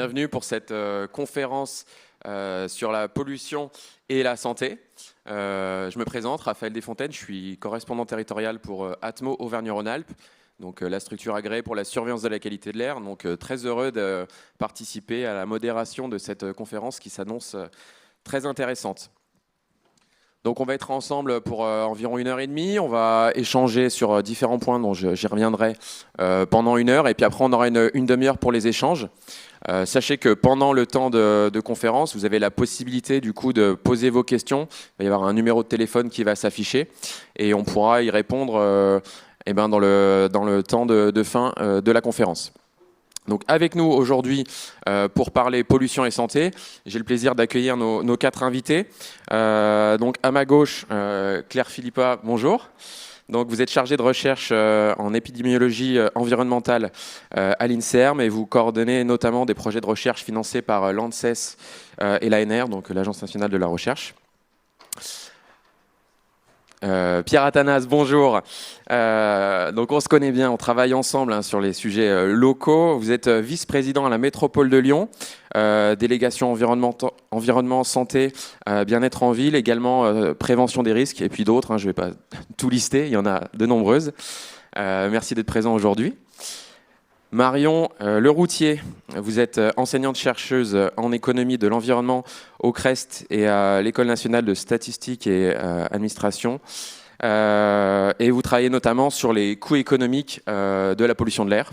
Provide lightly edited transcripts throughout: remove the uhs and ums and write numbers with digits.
bienvenue pour cette conférence sur la pollution et la santé. Je me présente, Raphaël Desfontaines, je suis correspondant territorial pour Atmo Auvergne-Rhône-Alpes, donc la structure agréée pour la surveillance de la qualité de l'air. Donc très heureux de participer à la modération de cette conférence qui s'annonce très intéressante. Donc on va être ensemble pour environ 1h30, on va échanger sur différents points dont j'y reviendrai pendant 1 heure, et puis après on aura une demi-heure pour les échanges. Sachez que pendant le temps de conférence, vous avez la possibilité du coup de poser vos questions. Il va y avoir un numéro de téléphone qui va s'afficher et on pourra y répondre dans le temps de fin de la conférence. Donc avec nous aujourd'hui pour parler pollution et santé, j'ai le plaisir d'accueillir nos 4 invités. Donc à ma gauche, Claire Philippa, bonjour. Donc vous êtes chargée de recherche en épidémiologie environnementale à l'INSERM et vous coordonnez notamment des projets de recherche financés par l'ANSES et l'ANR, donc l'Agence nationale de la recherche. Pierre Athanas, bonjour. Donc on se connaît bien, on travaille ensemble sur les sujets locaux. Vous êtes vice-président à la métropole de Lyon, délégation environnement, santé, bien-être en ville, également prévention des risques et puis d'autres. Je ne vais pas tout lister, il y en a de nombreuses. Merci d'être présent aujourd'hui. Marion Leroutier, vous êtes enseignante-chercheuse en économie de l'environnement au CREST et à l'École nationale de statistique et administration. Et vous travaillez notamment sur les coûts économiques de la pollution de l'air.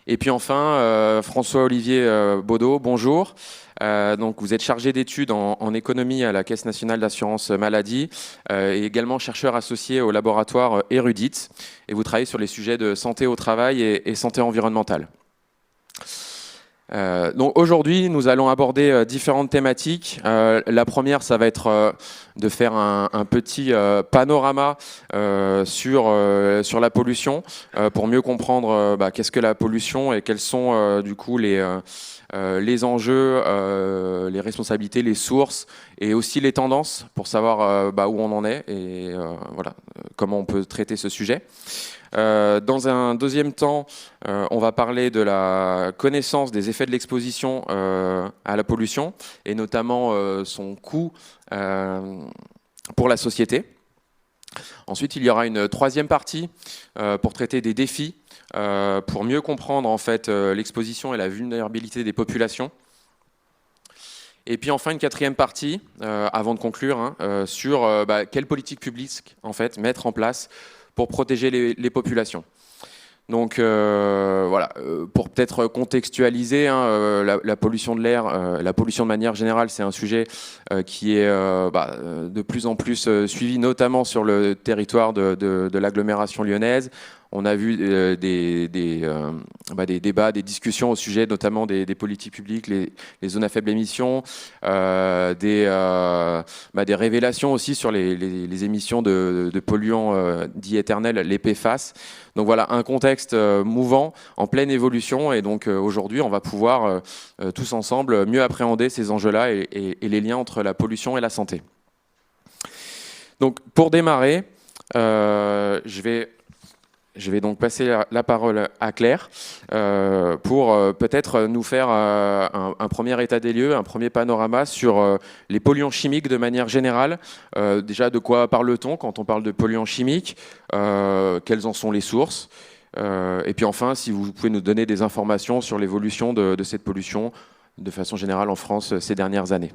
Et puis enfin, François-Olivier Baudot, bonjour. Donc vous êtes chargé d'études en économie à la Caisse nationale d'assurance maladie et également chercheur associé au laboratoire Erudite. Et vous travaillez sur les sujets de santé au travail et santé environnementale. Donc aujourd'hui, nous allons aborder différentes thématiques. La première, ça va être de faire un petit panorama sur la pollution pour mieux comprendre qu'est-ce que la pollution et quels sont du coup les enjeux, les responsabilités, les sources et aussi les tendances pour savoir où on en est et voilà, comment on peut traiter ce sujet. Dans un deuxième temps, on va parler de la connaissance des effets de l'exposition à la pollution et notamment son coût pour la société. Ensuite, il y aura une troisième partie pour traiter des défis, pour mieux comprendre en fait l'exposition et la vulnérabilité des populations. Et puis enfin une quatrième partie, avant de conclure, sur quelle politique publique en fait mettre en place pour protéger les populations. Donc voilà, pour peut-être contextualiser, la pollution de l'air, la pollution de manière générale, c'est un sujet qui est de plus en plus suivi, notamment sur le territoire de l'agglomération lyonnaise. On a vu des débats, des discussions au sujet notamment des politiques publiques, les zones à faible émission, des révélations aussi sur les émissions de polluants dits éternels, les PFAS. Donc voilà, un contexte mouvant, en pleine évolution. Et donc aujourd'hui, on va pouvoir tous ensemble mieux appréhender ces enjeux-là et les liens entre la pollution et la santé. Donc pour démarrer, je vais donc passer la parole à Claire pour peut-être nous faire un premier état des lieux, un premier panorama sur les polluants chimiques de manière générale. Déjà, de quoi parle-t-on quand on parle de polluants chimiques? Quelles en sont les sources? Et puis enfin, si vous pouvez nous donner des informations sur l'évolution de cette pollution de façon générale en France ces dernières années.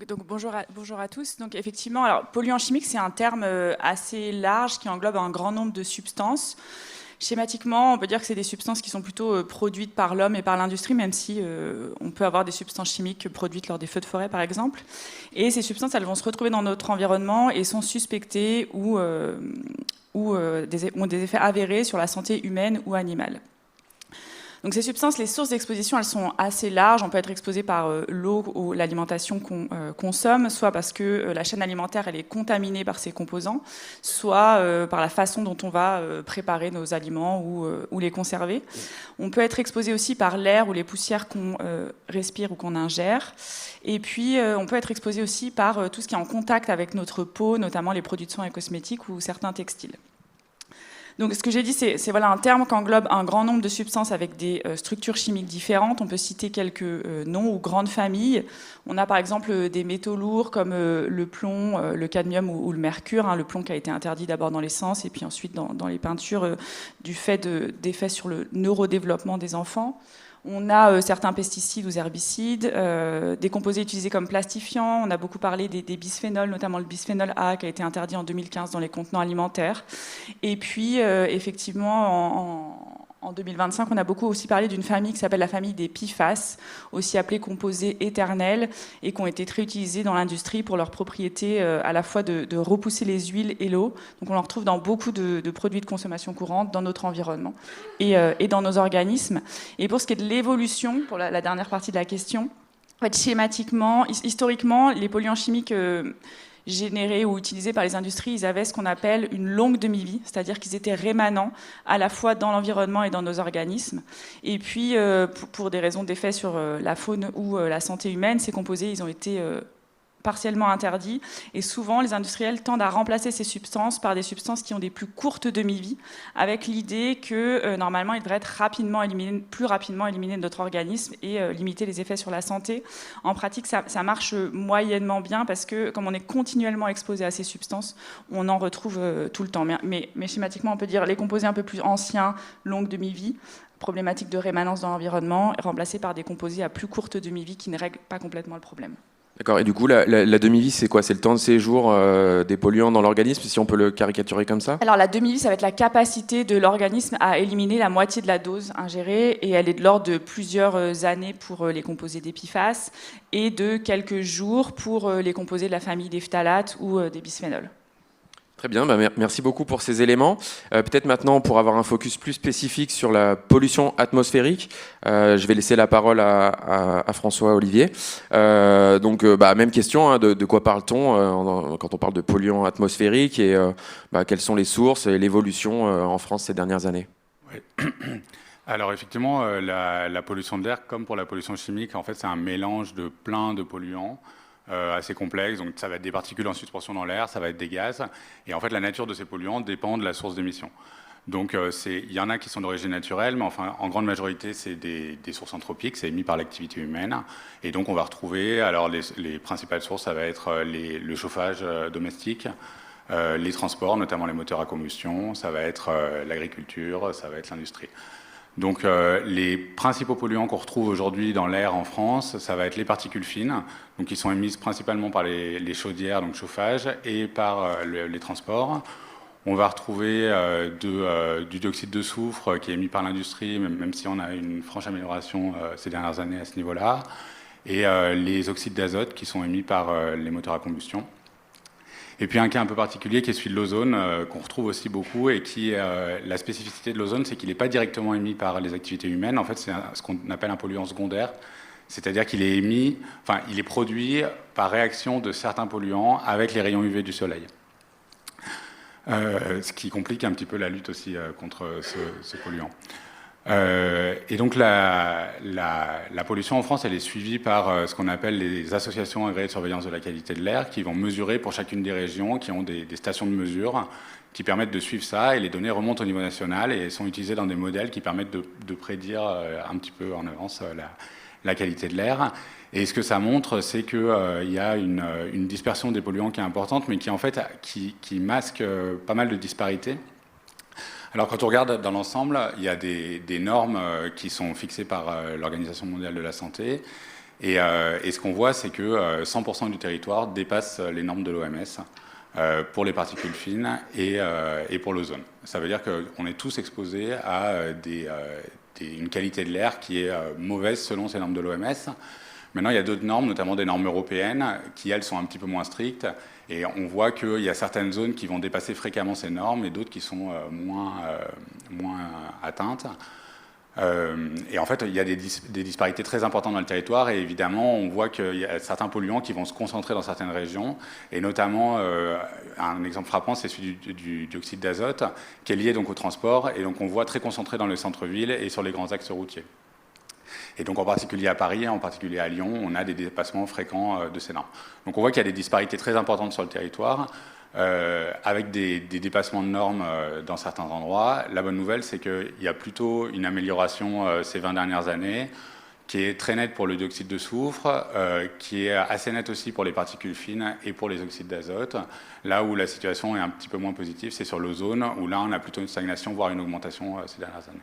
Donc bonjour à tous. Donc effectivement, alors polluant chimique, c'est un terme assez large qui englobe un grand nombre de substances. Schématiquement, on peut dire que c'est des substances qui sont plutôt produites par l'homme et par l'industrie, même si on peut avoir des substances chimiques produites lors des feux de forêt, par exemple. Et ces substances, elles vont se retrouver dans notre environnement et sont suspectées ou ont des effets avérés sur la santé humaine ou animale. Donc ces substances, les sources d'exposition, elles sont assez larges. On peut être exposé par l'eau ou l'alimentation qu'on consomme, soit parce que la chaîne alimentaire elle est contaminée par ces composants, soit par la façon dont on va préparer nos aliments ou les conserver. On peut être exposé aussi par l'air ou les poussières qu'on respire ou qu'on ingère. Et puis on peut être exposé aussi par tout ce qui est en contact avec notre peau, notamment les produits de soins et cosmétiques ou certains textiles. Donc, ce que j'ai dit, c'est voilà, un terme qui englobe un grand nombre de substances avec des structures chimiques différentes. On peut citer quelques noms ou grandes familles. On a par exemple des métaux lourds comme le plomb, le cadmium ou le mercure. Hein, le plomb qui a été interdit d'abord dans l'essence et puis ensuite dans les peintures du fait d'effets sur le neurodéveloppement des enfants. On a certains pesticides ou herbicides, des composés utilisés comme plastifiants. On a beaucoup parlé des bisphénols, notamment le bisphénol A qui a été interdit en 2015 dans les contenants alimentaires. Et puis, effectivement, en 2025, on a beaucoup aussi parlé d'une famille qui s'appelle la famille des PFAS, aussi appelée composés éternels, et qui ont été très utilisés dans l'industrie pour leur propriété à la fois de repousser les huiles et l'eau. Donc on en retrouve dans beaucoup de produits de consommation courante, dans notre environnement et dans nos organismes. Et pour ce qui est de l'évolution, pour la dernière partie de la question, en fait, schématiquement, historiquement, les polluants chimiques générés ou utilisés par les industries, ils avaient ce qu'on appelle une longue demi-vie, c'est-à-dire qu'ils étaient rémanents à la fois dans l'environnement et dans nos organismes. Et puis, pour des raisons d'effet sur la faune ou la santé humaine, ces composés, ils ont été partiellement interdits. Et souvent, les industriels tendent à remplacer ces substances par des substances qui ont des plus courtes demi-vies, avec l'idée que normalement, ils devraient être plus rapidement éliminés de notre organisme et limiter les effets sur la santé. En pratique, ça marche moyennement bien parce que, comme on est continuellement exposé à ces substances, on en retrouve tout le temps. Mais schématiquement, on peut dire les composés un peu plus anciens, longue demi-vie, problématique de rémanence dans l'environnement, remplacés par des composés à plus courte demi-vie qui ne règlent pas complètement le problème. D'accord, et du coup, la demi-vie, c'est quoi? C'est le temps de séjour des polluants dans l'organisme, si on peut le caricaturer comme ça? Alors la demi-vie, ça va être la capacité de l'organisme à éliminer la moitié de la dose ingérée, et elle est de l'ordre de plusieurs années pour les composés des PFAS, et de quelques jours pour les composés de la famille des phtalates ou des bisphénols. Très bien, merci beaucoup pour ces éléments. Peut-être maintenant, pour avoir un focus plus spécifique sur la pollution atmosphérique, je vais laisser la parole à François Olivier. Même question, hein, de quoi parle-t-on quand on parle de polluants atmosphériques et quelles sont les sources et l'évolution en France ces dernières années? Oui. Alors effectivement, la pollution de l'air, comme pour la pollution chimique, en fait, c'est un mélange de plein de polluants. Assez complexe, donc ça va être des particules en suspension dans l'air, ça va être des gaz, et en fait la nature de ces polluants dépend de la source d'émission. Donc il y en a qui sont d'origine naturelle, mais enfin en grande majorité c'est des sources anthropiques, c'est émis par l'activité humaine, et donc on va retrouver, alors les principales sources, ça va être le chauffage domestique, les transports, notamment les moteurs à combustion, ça va être l'agriculture, ça va être l'industrie. Donc les principaux polluants qu'on retrouve aujourd'hui dans l'air en France, ça va être les particules fines, donc qui sont émises principalement par les chaudières, donc chauffage, et par les transports. On va retrouver du dioxyde de soufre qui est émis par l'industrie, même si on a une franche amélioration ces dernières années à ce niveau-là, et les oxydes d'azote qui sont émis par les moteurs à combustion. Et puis un cas un peu particulier qui est celui de l'ozone, qu'on retrouve aussi beaucoup, et qui, la spécificité de l'ozone, c'est qu'il n'est pas directement émis par les activités humaines. En fait, c'est ce qu'on appelle un polluant secondaire, c'est-à-dire qu'il est émis, enfin, il est produit par réaction de certains polluants avec les rayons UV du soleil. Ce qui complique un petit peu la lutte aussi contre ce polluant. Et donc la pollution en France, elle est suivie par ce qu'on appelle les associations agréées de surveillance de la qualité de l'air, qui vont mesurer pour chacune des régions, qui ont des stations de mesure qui permettent de suivre ça, et les données remontent au niveau national et sont utilisées dans des modèles qui permettent de prédire un petit peu en avance la qualité de l'air. Et ce que ça montre, c'est qu'il y a une dispersion des polluants qui est importante, mais qui en fait qui masque pas mal de disparités. Alors quand on regarde dans l'ensemble, il y a des normes qui sont fixées par l'Organisation mondiale de la santé, et ce qu'on voit, c'est que 100% du territoire dépasse les normes de l'OMS pour les particules fines et pour l'ozone. Ça veut dire qu'on est tous exposés à une qualité de l'air qui est mauvaise selon ces normes de l'OMS. Maintenant, il y a d'autres normes, notamment des normes européennes, qui, elles, sont un petit peu moins strictes. Et on voit qu'il y a certaines zones qui vont dépasser fréquemment ces normes et d'autres qui sont moins atteintes. Et en fait, il y a des disparités très importantes dans le territoire. Et évidemment, on voit qu'il y a certains polluants qui vont se concentrer dans certaines régions. Et notamment, un exemple frappant, c'est celui du dioxyde d'azote, qui est lié donc au transport. Et donc, on voit très concentré dans le centre-ville et sur les grands axes routiers. Et donc en particulier à Paris, en particulier à Lyon, on a des dépassements fréquents de ces normes. Donc on voit qu'il y a des disparités très importantes sur le territoire. avec des dépassements de normes dans certains endroits. La bonne nouvelle, c'est qu'il y a plutôt une amélioration ces 20 dernières années, qui est très nette pour le dioxyde de soufre, qui est assez nette aussi pour les particules fines et pour les oxydes d'azote. Là où la situation est un petit peu moins positive, c'est sur l'ozone, où là on a plutôt une stagnation, voire une augmentation ces dernières années.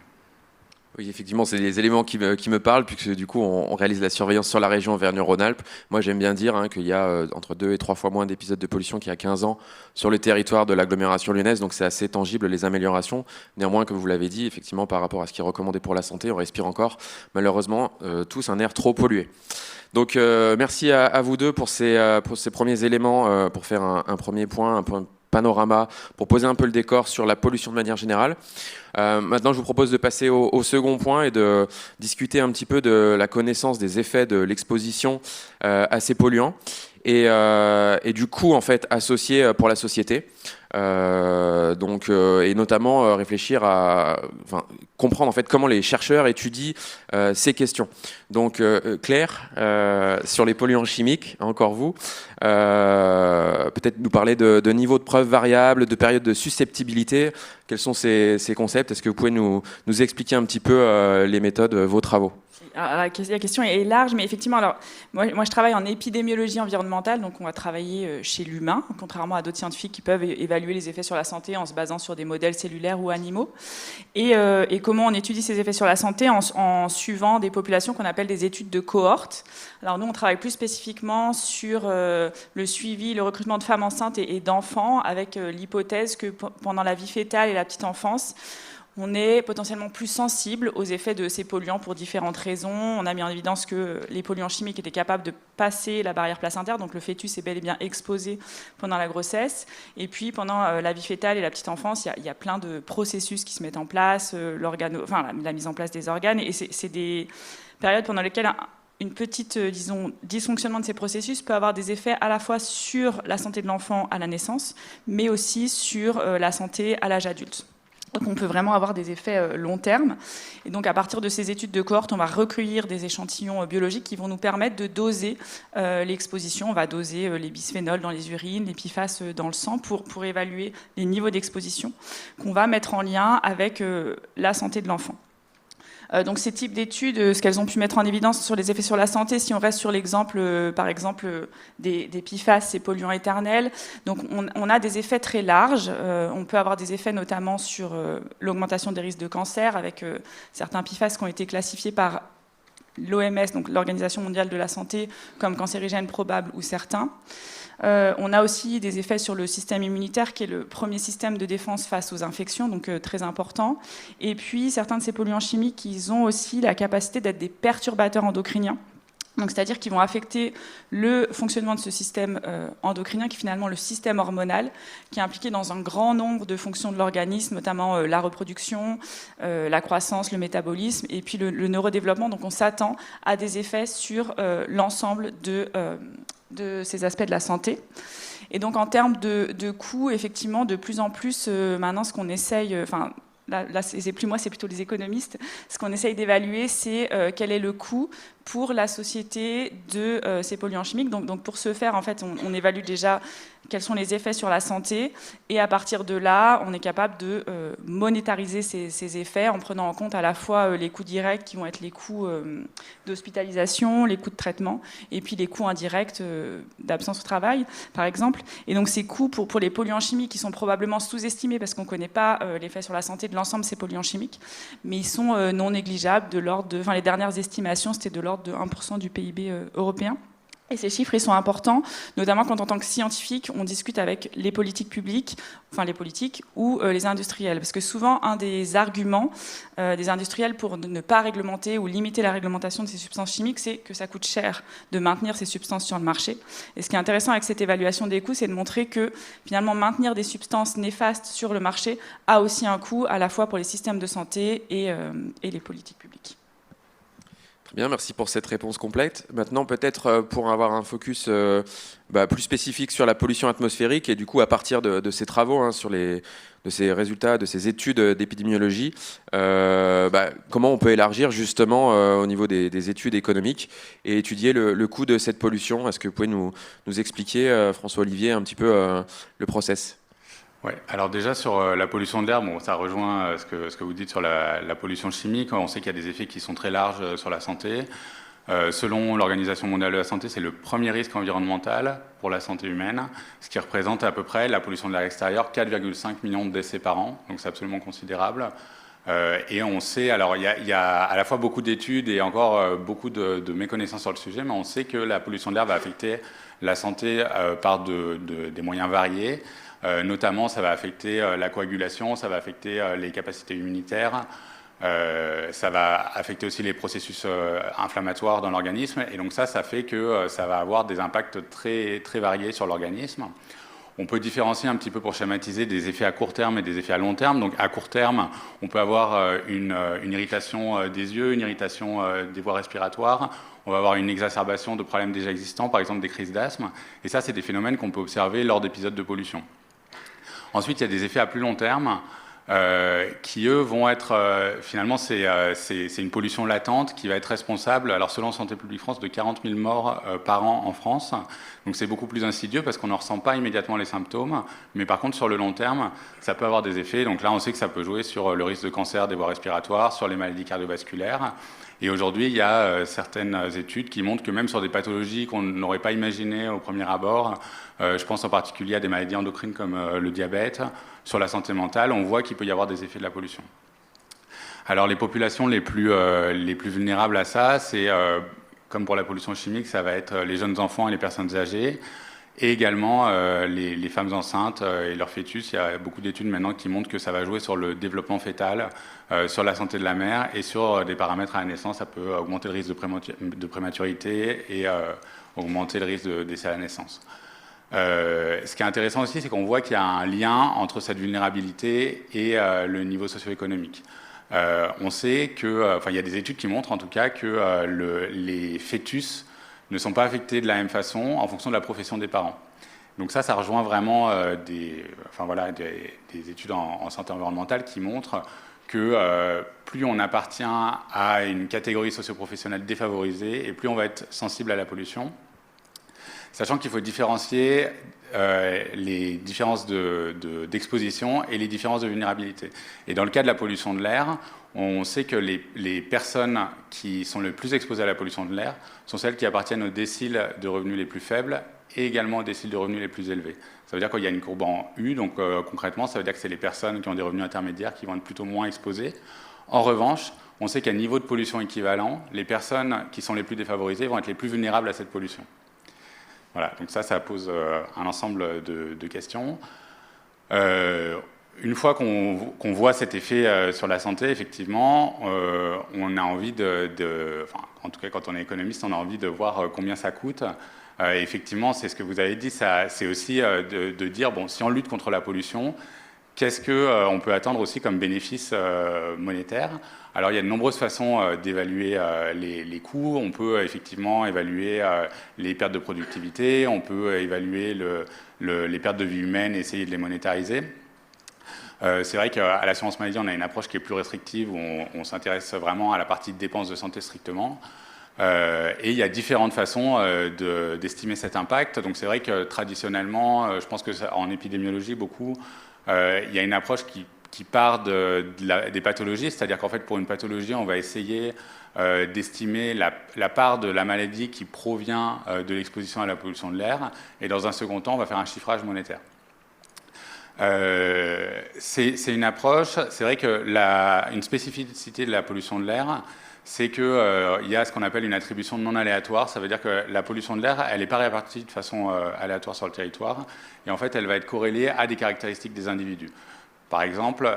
Oui, effectivement, c'est des éléments qui me parlent, puisque du coup, on réalise la surveillance sur la région Auvergne-Rhône-Alpes. Moi, j'aime bien dire qu'il y a entre 2 et 3 fois moins d'épisodes de pollution qu'il y a 15 ans sur le territoire de l'agglomération lyonnaise, donc c'est assez tangible, les améliorations. Néanmoins, comme vous l'avez dit, effectivement, par rapport à ce qui est recommandé pour la santé, on respire encore, malheureusement, tous un air trop pollué. Donc, merci à vous deux pour ces premiers éléments, pour faire un premier point, un point panorama, pour poser un peu le décor sur la pollution de manière générale. Maintenant, je vous propose de passer au second point et de discuter un petit peu de la connaissance des effets de l'exposition à ces polluants et du coût en fait associé pour la société. Et notamment réfléchir comprendre en fait comment les chercheurs étudient ces questions. Donc Claire, sur les polluants chimiques, encore vous, peut-être nous parler de niveau de preuve variable, de période de susceptibilité. Quels sont ces concepts? Est-ce que vous pouvez nous expliquer un petit peu les méthodes, vos travaux? Alors, la question est large, mais effectivement, alors, moi je travaille en épidémiologie environnementale, donc on va travailler chez l'humain, contrairement à d'autres scientifiques qui peuvent évaluer les effets sur la santé en se basant sur des modèles cellulaires ou animaux. Et comment on étudie ces effets sur la santé en suivant des populations qu'on appelle des études de cohorte. Alors nous, on travaille plus spécifiquement sur le suivi, le recrutement de femmes enceintes et d'enfants, avec l'hypothèse que pendant la vie fœtale et la petite enfance, on est potentiellement plus sensible aux effets de ces polluants pour différentes raisons. On a mis en évidence que les polluants chimiques étaient capables de passer la barrière placentaire, donc le fœtus est bel et bien exposé pendant la grossesse. Et puis pendant la vie fœtale et la petite enfance, il y a plein de processus qui se mettent en place, la mise en place des organes. Et c'est des périodes pendant lesquelles une petite, dysfonctionnement de ces processus peut avoir des effets à la fois sur la santé de l'enfant à la naissance, mais aussi sur la santé à l'âge adulte. Donc on peut vraiment avoir des effets long terme. Et donc à partir de ces études de cohorte, on va recueillir des échantillons biologiques qui vont nous permettre de doser l'exposition. On va doser les bisphénols dans les urines, les PFAS dans le sang pour évaluer les niveaux d'exposition qu'on va mettre en lien avec la santé de l'enfant. Donc ces types d'études, ce qu'elles ont pu mettre en évidence sur les effets sur la santé, si on reste sur l'exemple, par exemple, des PFAS, ces polluants éternels, donc on a des effets très larges. On peut avoir des effets notamment sur l'augmentation des risques de cancer, avec certains PFAS qui ont été classifiés par l'OMS, donc l'Organisation mondiale de la santé, comme cancérigènes probables ou certains. On a aussi des effets sur le système immunitaire, qui est le premier système de défense face aux infections, donc très important. Et puis, certains de ces polluants chimiques, ils ont aussi la capacité d'être des perturbateurs endocriniens. Donc, c'est-à-dire qu'ils vont affecter le fonctionnement de ce système endocrinien, qui est finalement le système hormonal, qui est impliqué dans un grand nombre de fonctions de l'organisme, notamment la reproduction, la croissance, le métabolisme, et puis le neurodéveloppement. Donc, on s'attend à des effets sur l'ensemble de ces aspects de la santé. Et donc en termes de coûts, effectivement, de plus en plus, maintenant ce qu'on essaye, là c'est plus moi, c'est plutôt les économistes, ce qu'on essaye d'évaluer, c'est quel est le coût pour la société de ces polluants chimiques. Donc pour ce faire, en fait, on évalue déjà quels sont les effets sur la santé, et à partir de là, on est capable de monétariser ces effets en prenant en compte à la fois les coûts directs, qui vont être les coûts d'hospitalisation, les coûts de traitement, et puis les coûts indirects d'absence au travail, par exemple. Et donc ces coûts pour les polluants chimiques, qui sont probablement sous-estimés, parce qu'on ne connaît pas l'effet sur la santé de l'ensemble de ces polluants chimiques, mais ils sont non négligeables, de l'ordre de, les dernières estimations, c'était de l'ordre de 1% du PIB européen. Et ces chiffres, ils sont importants, notamment quand en tant que scientifique, on discute avec les politiques publiques, les politiques ou les industriels. Parce que souvent, un des arguments des industriels pour ne pas réglementer ou limiter la réglementation de ces substances chimiques, c'est que ça coûte cher de maintenir ces substances sur le marché. Et ce qui est intéressant avec cette évaluation des coûts, c'est de montrer que finalement, maintenir des substances néfastes sur le marché a aussi un coût, à la fois pour les systèmes de santé et les politiques publiques. Bien, merci pour cette réponse complète. Maintenant, peut-être pour avoir un focus plus spécifique sur la pollution atmosphérique et du coup, à partir de ces travaux, de ces résultats, de ces études d'épidémiologie, comment on peut élargir justement au niveau des études économiques et étudier le coût de cette pollution. Est-ce que vous pouvez nous expliquer, François-Olivier, un petit peu le process? Ouais. Alors déjà sur la pollution de l'air, bon, ça rejoint ce que vous dites sur la pollution chimique. On sait qu'il y a des effets qui sont très larges sur la santé. Selon l'Organisation mondiale de la santé, c'est le premier risque environnemental pour la santé humaine, ce qui représente à peu près la pollution de l'air extérieur 4,5 millions de décès par an. Donc c'est absolument considérable. Et on sait, alors il y a à la fois beaucoup d'études et encore beaucoup de méconnaissances sur le sujet, mais on sait que la pollution de l'air va affecter la santé par des moyens variés. Notamment, ça va affecter la coagulation, ça va affecter les capacités immunitaires, ça va affecter aussi les processus inflammatoires dans l'organisme. Et donc ça fait que ça va avoir des impacts très, très variés sur l'organisme. On peut différencier un petit peu pour schématiser des effets à court terme et des effets à long terme. Donc à court terme, on peut avoir une irritation des yeux, une irritation des voies respiratoires. On va avoir une exacerbation de problèmes déjà existants, par exemple des crises d'asthme. Et ça, c'est des phénomènes qu'on peut observer lors d'épisodes de pollution. Ensuite, il y a des effets à plus long terme qui, eux, vont être... finalement, c'est une pollution latente qui va être responsable, alors selon Santé publique France, de 40 000 morts par an en France. Donc c'est beaucoup plus insidieux parce qu'on ne ressent pas immédiatement les symptômes. Mais par contre, sur le long terme, ça peut avoir des effets. Donc là, on sait que ça peut jouer sur le risque de cancer des voies respiratoires, sur les maladies cardiovasculaires. Et aujourd'hui, il y a certaines études qui montrent que même sur des pathologies qu'on n'aurait pas imaginées au premier abord, je pense en particulier à des maladies endocrines comme le diabète, sur la santé mentale, on voit qu'il peut y avoir des effets de la pollution. Alors les populations les plus vulnérables à ça, c'est comme pour la pollution chimique, ça va être les jeunes enfants et les personnes âgées, et également les femmes enceintes et leurs fœtus. Il y a beaucoup d'études maintenant qui montrent que ça va jouer sur le développement fœtal, sur la santé de la mère et sur des paramètres à la naissance. Ça peut augmenter le risque de prématurité et augmenter le risque de décès à la naissance. Ce qui est intéressant aussi, c'est qu'on voit qu'il y a un lien entre cette vulnérabilité et le niveau socio-économique. On sait que, il y a des études qui montrent en tout cas que les fœtus ne sont pas affectés de la même façon en fonction de la profession des parents. Donc ça rejoint vraiment des études en santé environnementale qui montrent que plus on appartient à une catégorie socio-professionnelle défavorisée et plus on va être sensible à la pollution. Sachant qu'il faut différencier les différences d'exposition et les différences de vulnérabilité. Et dans le cas de la pollution de l'air, on sait que les personnes qui sont les plus exposées à la pollution de l'air sont celles qui appartiennent aux déciles de revenus les plus faibles et également aux déciles de revenus les plus élevés. Ça veut dire qu'il y a une courbe en U, donc concrètement, ça veut dire que c'est les personnes qui ont des revenus intermédiaires qui vont être plutôt moins exposées. En revanche, on sait qu'à niveau de pollution équivalent, les personnes qui sont les plus défavorisées vont être les plus vulnérables à cette pollution. Voilà, donc ça pose un ensemble de questions. Une fois qu'on voit cet effet sur la santé, effectivement, on a envie en tout cas quand on est économiste, on a envie de voir combien ça coûte. Effectivement, c'est ce que vous avez dit, c'est aussi de dire, bon, si on lutte contre la pollution, qu'est-ce qu'on peut attendre aussi comme bénéfice monétaire? Alors, il y a de nombreuses façons d'évaluer les coûts. On peut effectivement évaluer les pertes de productivité, on peut évaluer les pertes de vie humaine et essayer de les monétariser. C'est vrai qu'à l'assurance maladie, on a une approche qui est plus restrictive, où on s'intéresse vraiment à la partie de dépenses de santé strictement. Et il y a différentes façons d'estimer cet impact. Donc c'est vrai que traditionnellement, je pense qu'en épidémiologie, beaucoup, il y a une approche qui part des pathologies, c'est-à-dire qu'en fait, pour une pathologie, on va essayer d'estimer la part de la maladie qui provient de l'exposition à la pollution de l'air, et dans un second temps, on va faire un chiffrage monétaire. C'est une approche, c'est vrai que une spécificité de la pollution de l'air, c'est qu'il y a ce qu'on appelle une attribution non aléatoire. Ça veut dire que la pollution de l'air, elle n'est pas répartie de façon aléatoire sur le territoire, et en fait, elle va être corrélée à des caractéristiques des individus. Par exemple,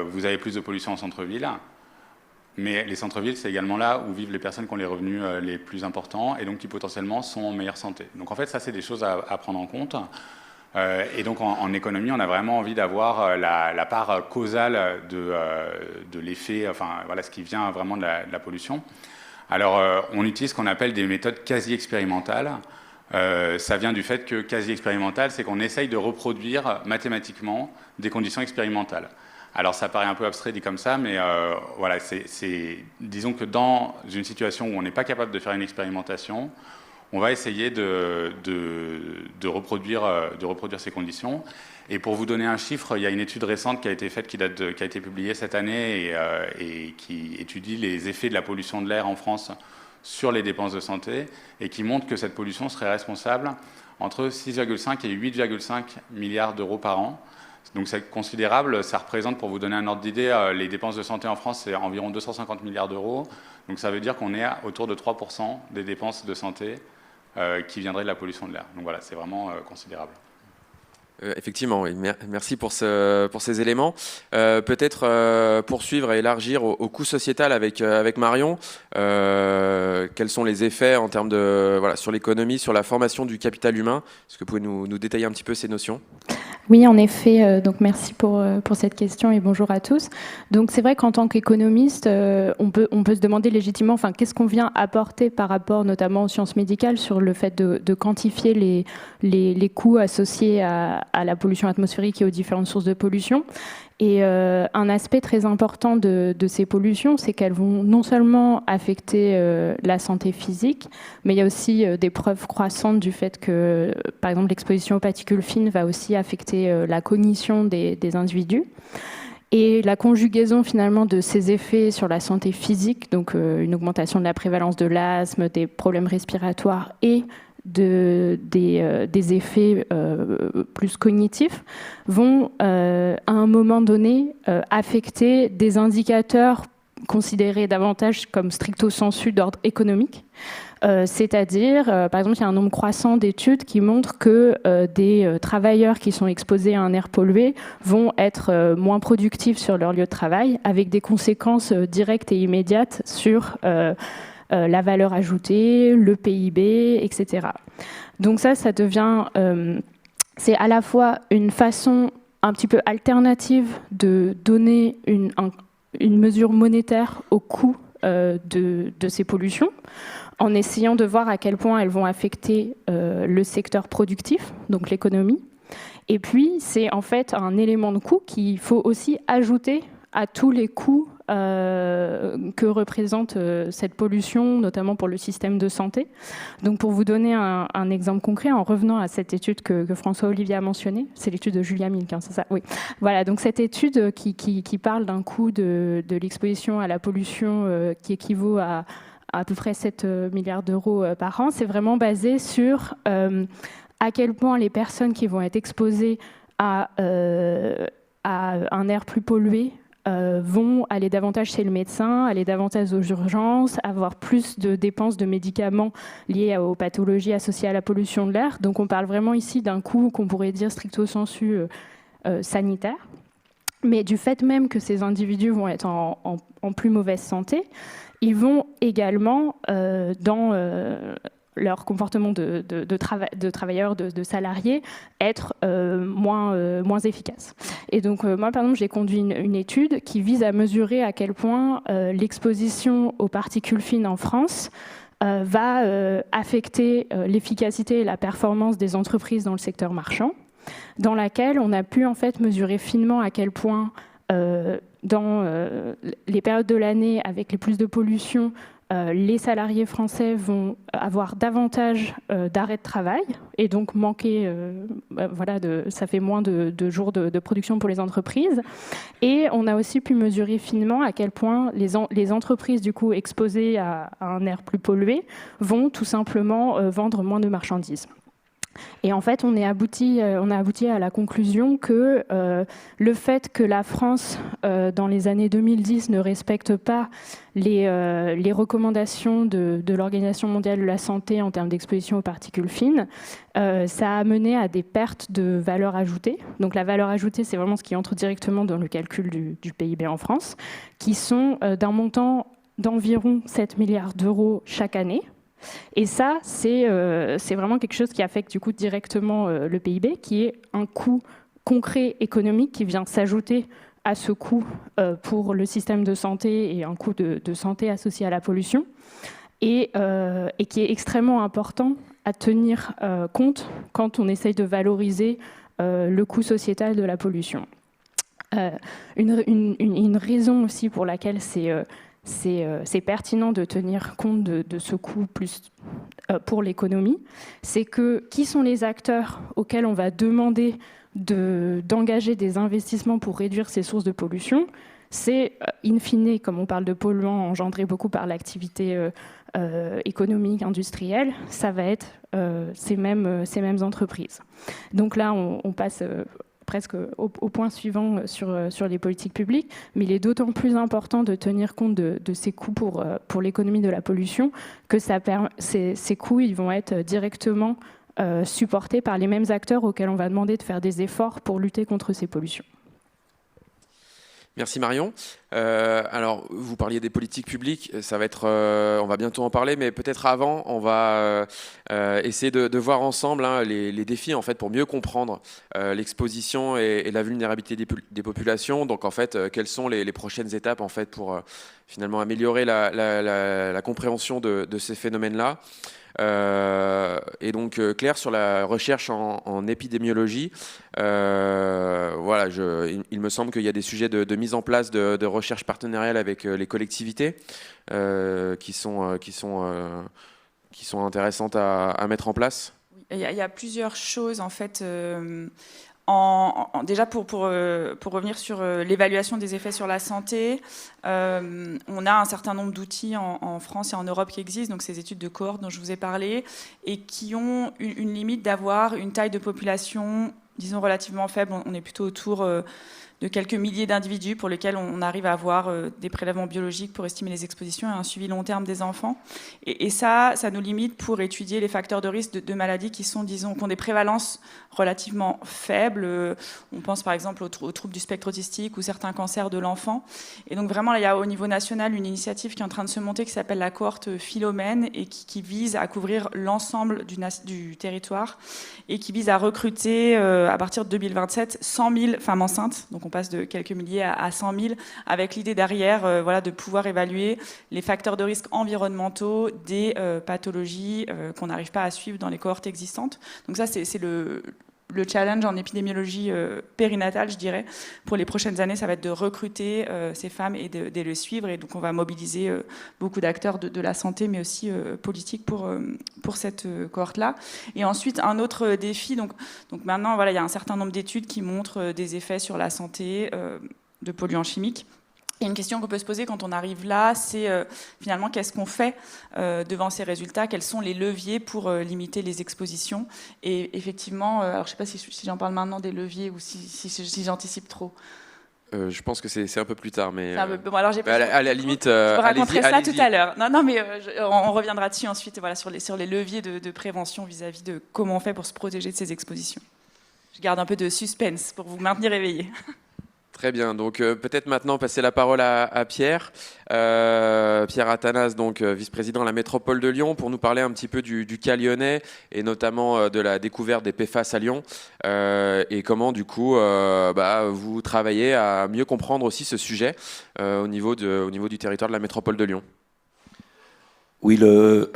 vous avez plus de pollution en centre-ville, mais les centres-villes, c'est également là où vivent les personnes qui ont les revenus les plus importants et donc qui potentiellement sont en meilleure santé. Donc en fait, ça, c'est des choses à prendre en compte. Et donc en économie, on a vraiment envie d'avoir la part causale de l'effet, enfin voilà, ce qui vient vraiment de la pollution. Alors, on utilise ce qu'on appelle des méthodes quasi-expérimentales. Ça vient du fait que quasi-expérimental, c'est qu'on essaye de reproduire mathématiquement des conditions expérimentales. Alors ça paraît un peu abstrait dit comme ça, mais voilà, disons que dans une situation où on n'est pas capable de faire une expérimentation, on va essayer de reproduire ces conditions. Et pour vous donner un chiffre, il y a une étude récente qui a été faite, qui a été publiée cette année et qui étudie les effets de la pollution de l'air en France sur les dépenses de santé et qui montre que cette pollution serait responsable entre 6,5 et 8,5 milliards d'euros par an. Donc c'est considérable, ça représente, pour vous donner un ordre d'idée, les dépenses de santé en France, c'est environ 250 milliards d'euros. Donc ça veut dire qu'on est autour de 3% des dépenses de santé qui viendraient de la pollution de l'air. Donc voilà, c'est vraiment considérable. Effectivement, oui. Merci pour ces éléments. Peut-être poursuivre et élargir au coût sociétal avec Marion. Quels sont les effets en termes sur l'économie, sur la formation du capital humain? Est-ce que vous pouvez nous détailler un petit peu ces notions? Oui, en effet. Donc merci pour cette question et bonjour à tous. Donc c'est vrai qu'en tant qu'économiste, on peut se demander légitimement, qu'est-ce qu'on vient apporter par rapport notamment aux sciences médicales sur le fait de quantifier les coûts associés à la pollution atmosphérique et aux différentes sources de pollution. Et un aspect très important de ces pollutions, c'est qu'elles vont non seulement affecter la santé physique, mais il y a aussi des preuves croissantes du fait que, par exemple, l'exposition aux particules fines va aussi affecter la cognition des individus. Et la conjugaison finalement de ces effets sur la santé physique, donc une augmentation de la prévalence de l'asthme, des problèmes respiratoires et des effets plus cognitifs vont à un moment donné affecter des indicateurs considérés davantage comme stricto sensu d'ordre économique. C'est-à-dire, par exemple, il y a un nombre croissant d'études qui montrent que des travailleurs qui sont exposés à un air pollué vont être moins productifs sur leur lieu de travail, avec des conséquences directes et immédiates sur la valeur ajoutée, le PIB, etc. Donc ça devient... c'est à la fois une façon un petit peu alternative de donner une mesure monétaire au coût de ces pollutions, en essayant de voir à quel point elles vont affecter le secteur productif, donc l'économie. Et puis, c'est en fait un élément de coût qu'il faut aussi ajouter à tous les coûts que représente cette pollution, notamment pour le système de santé. Donc pour vous donner un exemple concret, en revenant à cette étude que François-Olivier a mentionnée, c'est l'étude de Julia Milk, c'est ça? Oui. Voilà, donc cette étude qui parle d'un coût de l'exposition à la pollution qui équivaut à peu près 7 milliards d'euros par an, c'est vraiment basé sur à quel point les personnes qui vont être exposées à un air plus pollué vont aller davantage chez le médecin, aller davantage aux urgences, avoir plus de dépenses de médicaments liés aux pathologies associées à la pollution de l'air. Donc on parle vraiment ici d'un coût qu'on pourrait dire stricto sensu sanitaire. Mais du fait même que ces individus vont être en plus mauvaise santé, ils vont également, dans leur comportement de travailleurs, de salariés, être moins efficaces. Et donc, moi, par exemple, j'ai conduit une étude qui vise à mesurer à quel point l'exposition aux particules fines en France va affecter l'efficacité et la performance des entreprises dans le secteur marchand, dans laquelle on a pu en fait mesurer finement à quel point dans les périodes de l'année avec les plus de pollution, les salariés français vont avoir davantage d'arrêts de travail et donc manquer, ça fait moins de jours de production pour les entreprises. Et on a aussi pu mesurer finement à quel point les entreprises du coup exposées à un air plus pollué vont tout simplement vendre moins de marchandises. Et en fait, on a abouti à la conclusion que le fait que la France, dans les années 2010, ne respecte pas les recommandations de l'Organisation mondiale de la santé en termes d'exposition aux particules fines, ça a mené à des pertes de valeur ajoutée. Donc la valeur ajoutée, c'est vraiment ce qui entre directement dans le calcul du PIB en France, qui sont d'un montant d'environ 7 milliards d'euros chaque année. Et ça, c'est vraiment quelque chose qui affecte du coup directement le PIB, qui est un coût concret économique qui vient s'ajouter à ce coût pour le système de santé et un coût de santé associé à la pollution. et qui est extrêmement important à tenir compte quand on essaye de valoriser le coût sociétal de la pollution. Une raison aussi pour laquelle c'est pertinent de tenir compte de ce coût plus pour l'économie, c'est que qui sont les acteurs auxquels on va demander d'engager des investissements pour réduire ces sources de pollution? C'est, in fine, comme on parle de polluants engendrés beaucoup par l'activité économique, industrielle, ça va être ces mêmes entreprises. Donc là, on passe presque au point suivant sur les politiques publiques, mais il est d'autant plus important de tenir compte de ces coûts pour l'économie de la pollution que ces coûts ils vont être directement supportés par les mêmes acteurs auxquels on va demander de faire des efforts pour lutter contre ces pollutions. Merci Marion. Alors, vous parliez des politiques publiques, ça va être, on va bientôt en parler, mais peut-être avant, on va essayer de voir ensemble les défis en fait pour mieux comprendre l'exposition et la vulnérabilité des populations. Donc en fait, quelles sont les prochaines étapes en fait pour finalement améliorer la compréhension de ces phénomènes-là. Et donc Claire, sur la recherche en épidémiologie, voilà, il me semble qu'il y a des sujets de mise en place de recherche partenariale avec les collectivités qui sont intéressantes à mettre en place. Il y a plusieurs choses en fait. Déjà pour revenir sur l'évaluation des effets sur la santé, on a un certain nombre d'outils en France et en Europe qui existent, donc ces études de cohorte dont je vous ai parlé, et qui ont une limite d'avoir une taille de population, disons, relativement faible. On est plutôt autour de quelques milliers d'individus pour lesquels on arrive à avoir des prélèvements biologiques pour estimer les expositions et un suivi long terme des enfants. Et ça nous limite pour étudier les facteurs de risque de maladies qui sont, disons, qui ont des prévalences relativement faibles. On pense par exemple aux troubles du spectre autistique ou certains cancers de l'enfant. Et donc vraiment, là, il y a au niveau national une initiative qui est en train de se monter qui s'appelle la cohorte Philomène et qui vise à couvrir l'ensemble du territoire et qui vise à recruter à partir de 2027 100 000 femmes enceintes. Donc on passe de quelques milliers à 100 000 avec l'idée derrière voilà, de pouvoir évaluer les facteurs de risque environnementaux des pathologies qu'on n'arrive pas à suivre dans les cohortes existantes. Donc ça, c'est le challenge en épidémiologie périnatale, je dirais. Pour les prochaines années, ça va être de recruter ces femmes et de les suivre. Et donc, on va mobiliser beaucoup d'acteurs de la santé, mais aussi politiques pour cette cohorte-là. Et ensuite, un autre défi. Donc maintenant, voilà, il y a un certain nombre d'études qui montrent des effets sur la santé de polluants chimiques. Et une question qu'on peut se poser quand on arrive là, c'est finalement qu'est-ce qu'on fait devant ces résultats, quels sont les leviers pour limiter les expositions. Et effectivement, alors je ne sais pas si j'en parle maintenant des leviers ou si j'anticipe trop. Je pense que c'est un peu plus tard, mais bon, alors à la limite, je vous raconterai ça tout à l'heure. Non, mais on reviendra dessus ensuite, voilà, sur les leviers de prévention vis-à-vis de comment on fait pour se protéger de ces expositions. Je garde un peu de suspense pour vous maintenir éveillés. Très bien, donc peut-être maintenant passer la parole à Pierre. Pierre Athanas, donc vice-président de la métropole de Lyon, pour nous parler un petit peu du cas lyonnais et notamment de la découverte des PFAS à Lyon et comment du coup vous travaillez à mieux comprendre aussi ce sujet au niveau du territoire de la métropole de Lyon. Oui, le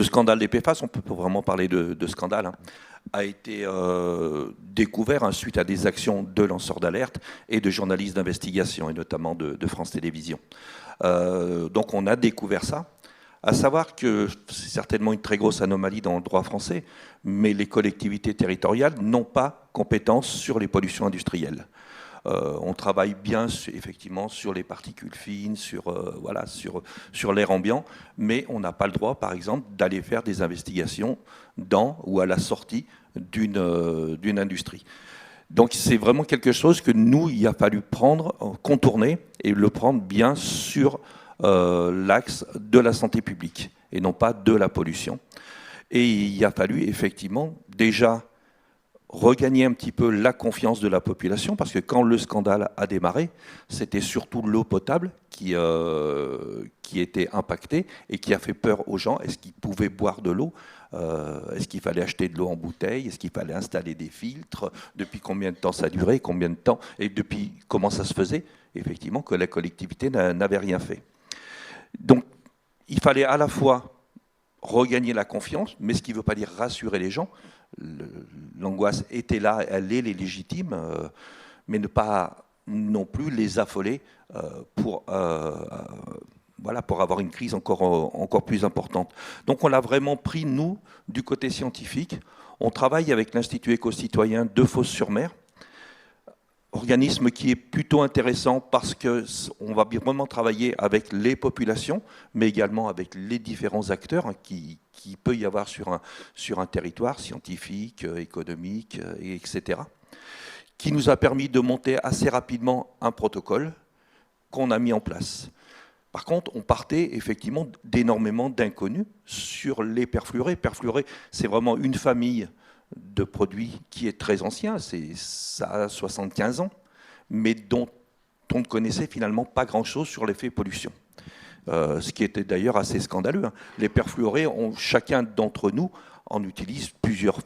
scandale des PFAS, on peut vraiment parler de scandale, a été découvert suite à des actions de lanceurs d'alerte et de journalistes d'investigation, et notamment de France Télévisions. Donc on a découvert ça. À savoir que c'est certainement une très grosse anomalie dans le droit français, mais les collectivités territoriales n'ont pas compétence sur les pollutions industrielles. On travaille bien effectivement sur les particules fines, sur l'air ambiant, mais on n'a pas le droit, par exemple, d'aller faire des investigations dans ou à la sortie d'une industrie. Donc c'est vraiment quelque chose que nous, il a fallu contourner et le prendre bien sur l'axe de la santé publique et non pas de la pollution. Et il a fallu effectivement déjà regagner un petit peu la confiance de la population, parce que quand le scandale a démarré, c'était surtout l'eau potable qui était impactée et qui a fait peur aux gens. Est-ce qu'ils pouvaient boire de l'eau ? Est-ce qu'il fallait acheter de l'eau en bouteille ? Est-ce qu'il fallait installer des filtres ? Depuis combien de temps ça durait ? Combien de temps ? Et depuis comment ça se faisait ? Effectivement, que la collectivité n'avait rien fait. Donc, Il fallait à la fois regagner la confiance, mais ce qui ne veut pas dire rassurer les gens. L'angoisse était là, elle est légitime, mais ne pas non plus les affoler pour avoir une crise encore plus importante. Donc on l'a vraiment pris, nous, du côté scientifique. On travaille avec l'Institut éco-citoyen de Fos-sur-Mer, organisme qui est plutôt intéressant parce qu'on va vraiment travailler avec les populations, mais également avec les différents acteurs qui peut y avoir sur un territoire scientifique, économique, etc., qui nous a permis de monter assez rapidement un protocole qu'on a mis en place. Par contre, on partait effectivement d'énormément d'inconnus sur les perfluorés. Perfluorés, c'est vraiment une famille de produits qui est très ancien, ça a 75 ans, mais dont on ne connaissait finalement pas grand-chose sur l'effet pollution. Ce qui était d'ailleurs assez scandaleux. Les perfluorés, chacun d'entre nous en utilise plusieurs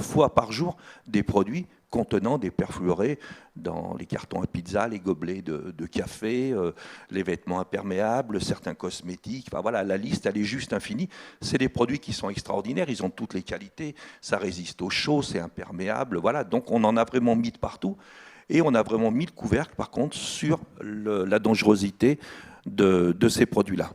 fois par jour des produits contenant des perfluorés dans les cartons à pizza, les gobelets de café, les vêtements imperméables, certains cosmétiques. Enfin, voilà, la liste, elle est juste infinie. C'est des produits qui sont extraordinaires, ils ont toutes les qualités, ça résiste au chaud, c'est imperméable. Voilà, donc on en a vraiment mis de partout. Et on a vraiment mis le couvercle, par contre, sur la dangerosité de ces produits-là.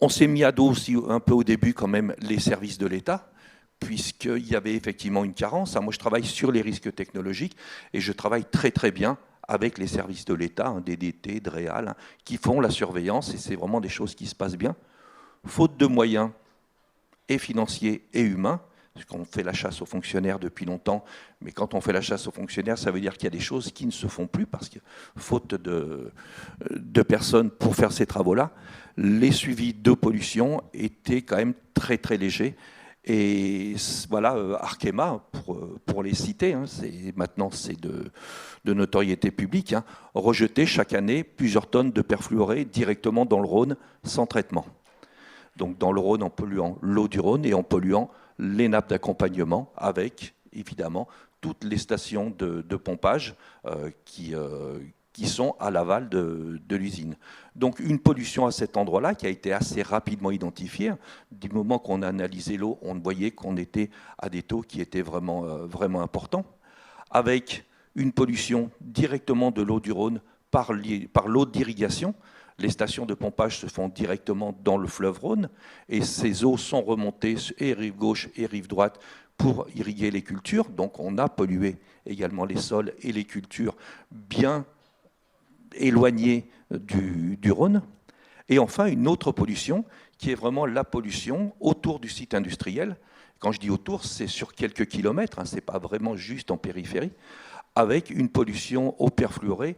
On s'est mis à dos aussi un peu au début quand même les services de l'État, puisqu'il y avait effectivement une carence. Moi, je travaille sur les risques technologiques et je travaille très très bien avec les services de l'État, DDT, DREAL, qui font la surveillance, et c'est vraiment des choses qui se passent bien. Faute de moyens et financiers et humains, parce qu'on fait la chasse aux fonctionnaires depuis longtemps, mais quand on fait la chasse aux fonctionnaires, ça veut dire qu'il y a des choses qui ne se font plus, parce que faute de personnes pour faire ces travaux-là, les suivis de pollution étaient quand même très très légers. Et voilà, Arkema, pour les citer, maintenant c'est de notoriété publique, rejetait chaque année plusieurs tonnes de perfluorés directement dans le Rhône sans traitement. Donc dans le Rhône en polluant l'eau du Rhône et en polluant les nappes d'accompagnement avec, évidemment, toutes les stations de pompage qui sont à l'aval de l'usine. Donc une pollution à cet endroit-là qui a été assez rapidement identifiée. Du moment qu'on a analysé l'eau, on voyait qu'on était à des taux qui étaient vraiment, vraiment importants, avec une pollution directement de l'eau du Rhône par l'eau d'irrigation. Les stations de pompage se font directement dans le fleuve Rhône et ces eaux sont remontées et rive gauche et rive droite pour irriguer les cultures. Donc on a pollué également les sols et les cultures bien éloignées du Rhône. Et enfin, une autre pollution qui est vraiment la pollution autour du site industriel. Quand je dis autour, c'est sur quelques kilomètres, ce n'est pas vraiment juste en périphérie, avec une pollution au perfluoré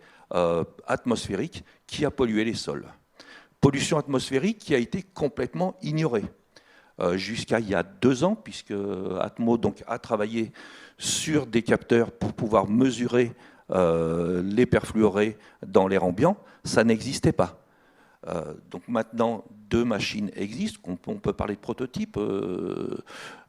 atmosphérique qui a pollué les sols. Pollution atmosphérique qui a été complètement ignorée jusqu'à il y a 2 ans, puisque Atmo a travaillé sur des capteurs pour pouvoir mesurer les perfluorés dans l'air ambiant. Ça n'existait pas. Donc maintenant, 2 machines existent. On peut parler de prototype,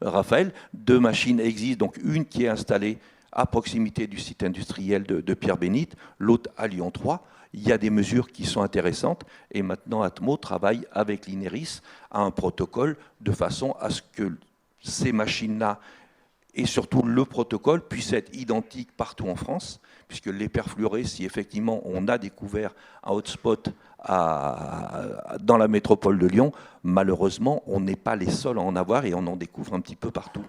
Raphaël. 2 machines existent, donc une qui est installée à proximité du site industriel de Pierre-Bénite, l'autre à Lyon 3. Il y a des mesures qui sont intéressantes et maintenant Atmo travaille avec l'INERIS à un protocole de façon à ce que ces machines-là et surtout le protocole puisse être identique partout en France, puisque les perfluorés, si effectivement on a découvert un hotspot dans la métropole de Lyon, malheureusement on n'est pas les seuls à en avoir et on en découvre un petit peu partout.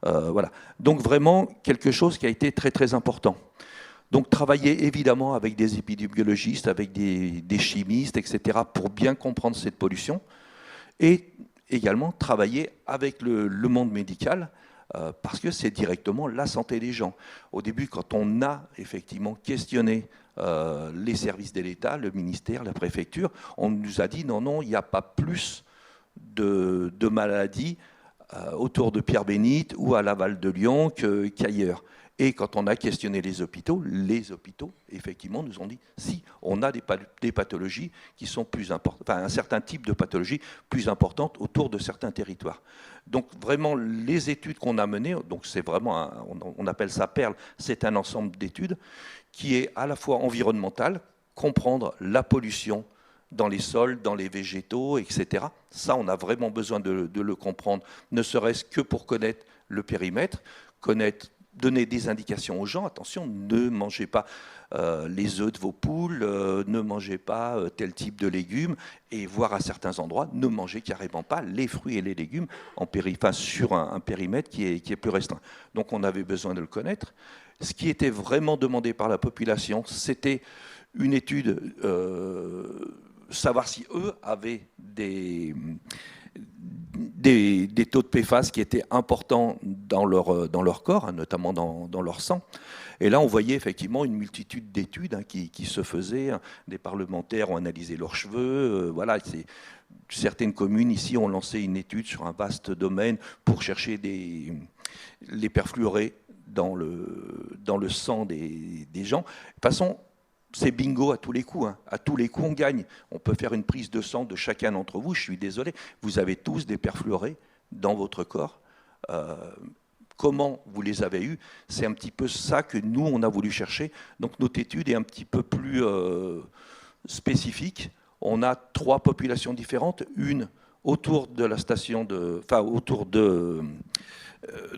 Voilà. Donc vraiment quelque chose qui a été très très important. Donc travailler évidemment avec des épidémiologistes, avec des chimistes, etc., pour bien comprendre cette pollution, et également travailler avec le monde médical, parce que c'est directement la santé des gens. Au début, quand on a effectivement questionné les services de l'État, le ministère, la préfecture, on nous a dit non, il n'y a pas plus de maladies autour de Pierre-Bénite ou à Laval de Lyon qu'ailleurs. Et quand on a questionné les hôpitaux, effectivement, nous ont dit si, on a des pathologies qui sont plus importantes, enfin un certain type de pathologies plus importantes autour de certains territoires. Donc vraiment, les études qu'on a menées, donc c'est vraiment, on appelle ça PERL, c'est un ensemble d'études qui est à la fois environnemental, comprendre la pollution dans les sols, dans les végétaux, etc. Ça, on a vraiment besoin de le comprendre, ne serait-ce que pour connaître le périmètre, donner des indications aux gens. Attention, ne mangez pas les œufs de vos poules, ne mangez pas tel type de légumes, et voire à certains endroits, ne mangez carrément pas les fruits et les légumes sur un périmètre qui est plus restreint. Donc on avait besoin de le connaître. Ce qui était vraiment demandé par la population, c'était une étude, savoir si eux avaient des taux de PFAS qui étaient importants dans leur corps, hein, notamment dans leur sang. Et là, on voyait effectivement une multitude d'études qui se faisaient. Des parlementaires ont analysé leurs cheveux. Certaines communes ici ont lancé une étude sur un vaste domaine pour chercher les perfluorés dans le sang des gens. De toute façon, c'est bingo à tous les coups. Hein. À tous les coups, on gagne. On peut faire une prise de sang de chacun d'entre vous. Je suis désolé. Vous avez tous des perfluorés dans votre corps. Comment vous les avez eus? C'est un petit peu ça que nous, on a voulu chercher. Donc notre étude est un petit peu plus spécifique. On a 3 populations différentes. Une autour de la station autour de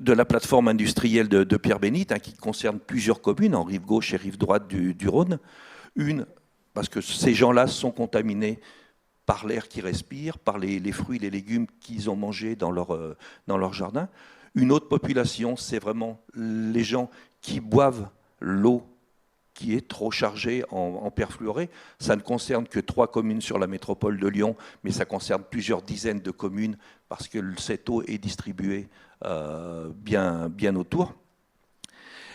la plateforme industrielle de Pierre-Bénite, qui concerne plusieurs communes, en rive gauche et rive droite du Rhône. Une, parce que ces gens-là sont contaminés par l'air qu'ils respirent, par les fruits et les légumes qu'ils ont mangés dans leur jardin. Une autre population, c'est vraiment les gens qui boivent l'eau qui est trop chargée en perfluorés. Ça ne concerne que 3 communes sur la métropole de Lyon, mais ça concerne plusieurs dizaines de communes parce que cette eau est distribuée bien autour.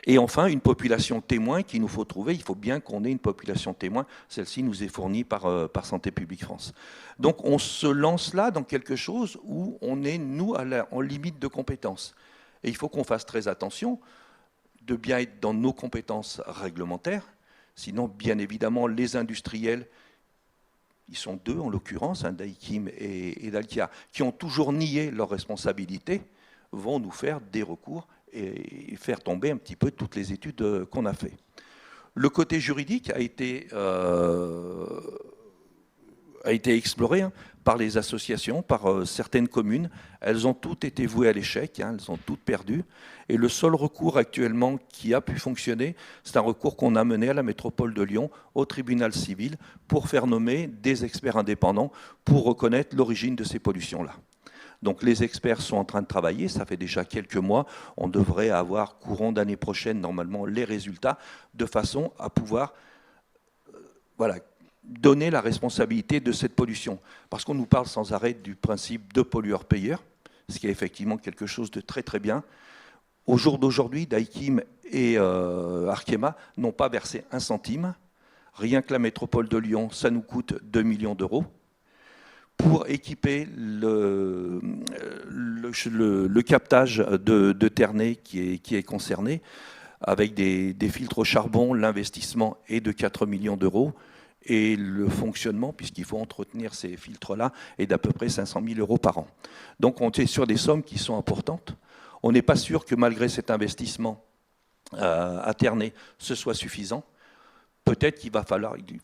Et enfin, une population témoin qu'il nous faut trouver. Il faut bien qu'on ait une population témoin. Celle-ci nous est fournie par Santé publique France. Donc on se lance là dans quelque chose où on est, nous, en limite de compétences. Et il faut qu'on fasse très attention de bien être dans nos compétences réglementaires. Sinon, bien évidemment, les industriels, ils sont 2 en l'occurrence, Daikin et Dalkia, qui ont toujours nié leurs responsabilités, vont nous faire des recours et faire tomber un petit peu toutes les études qu'on a fait. Le côté juridique a été exploré par les associations, par certaines communes. Elles ont toutes été vouées à l'échec, elles ont toutes perdu. Et le seul recours actuellement qui a pu fonctionner, c'est un recours qu'on a mené à la métropole de Lyon, au tribunal civil, pour faire nommer des experts indépendants pour reconnaître l'origine de ces pollutions-là. Donc les experts sont en train de travailler, ça fait déjà quelques mois. On devrait avoir courant d'année prochaine, normalement, les résultats, de façon à pouvoir donner la responsabilité de cette pollution. Parce qu'on nous parle sans arrêt du principe de pollueur-payeur, ce qui est effectivement quelque chose de très très bien. Au jour d'aujourd'hui, Daikin et Arkema n'ont pas versé 1 centime. Rien que la métropole de Lyon, ça nous coûte 2 millions d'euros pour équiper le captage de Ternay qui est concerné, avec des filtres au charbon. L'investissement est de 4 millions d'euros. Et le fonctionnement, puisqu'il faut entretenir ces filtres-là, est d'à peu près 500 000 euros par an. Donc on est sur des sommes qui sont importantes. On n'est pas sûr que malgré cet investissement à Ternay, ce soit suffisant. Peut-être qu'il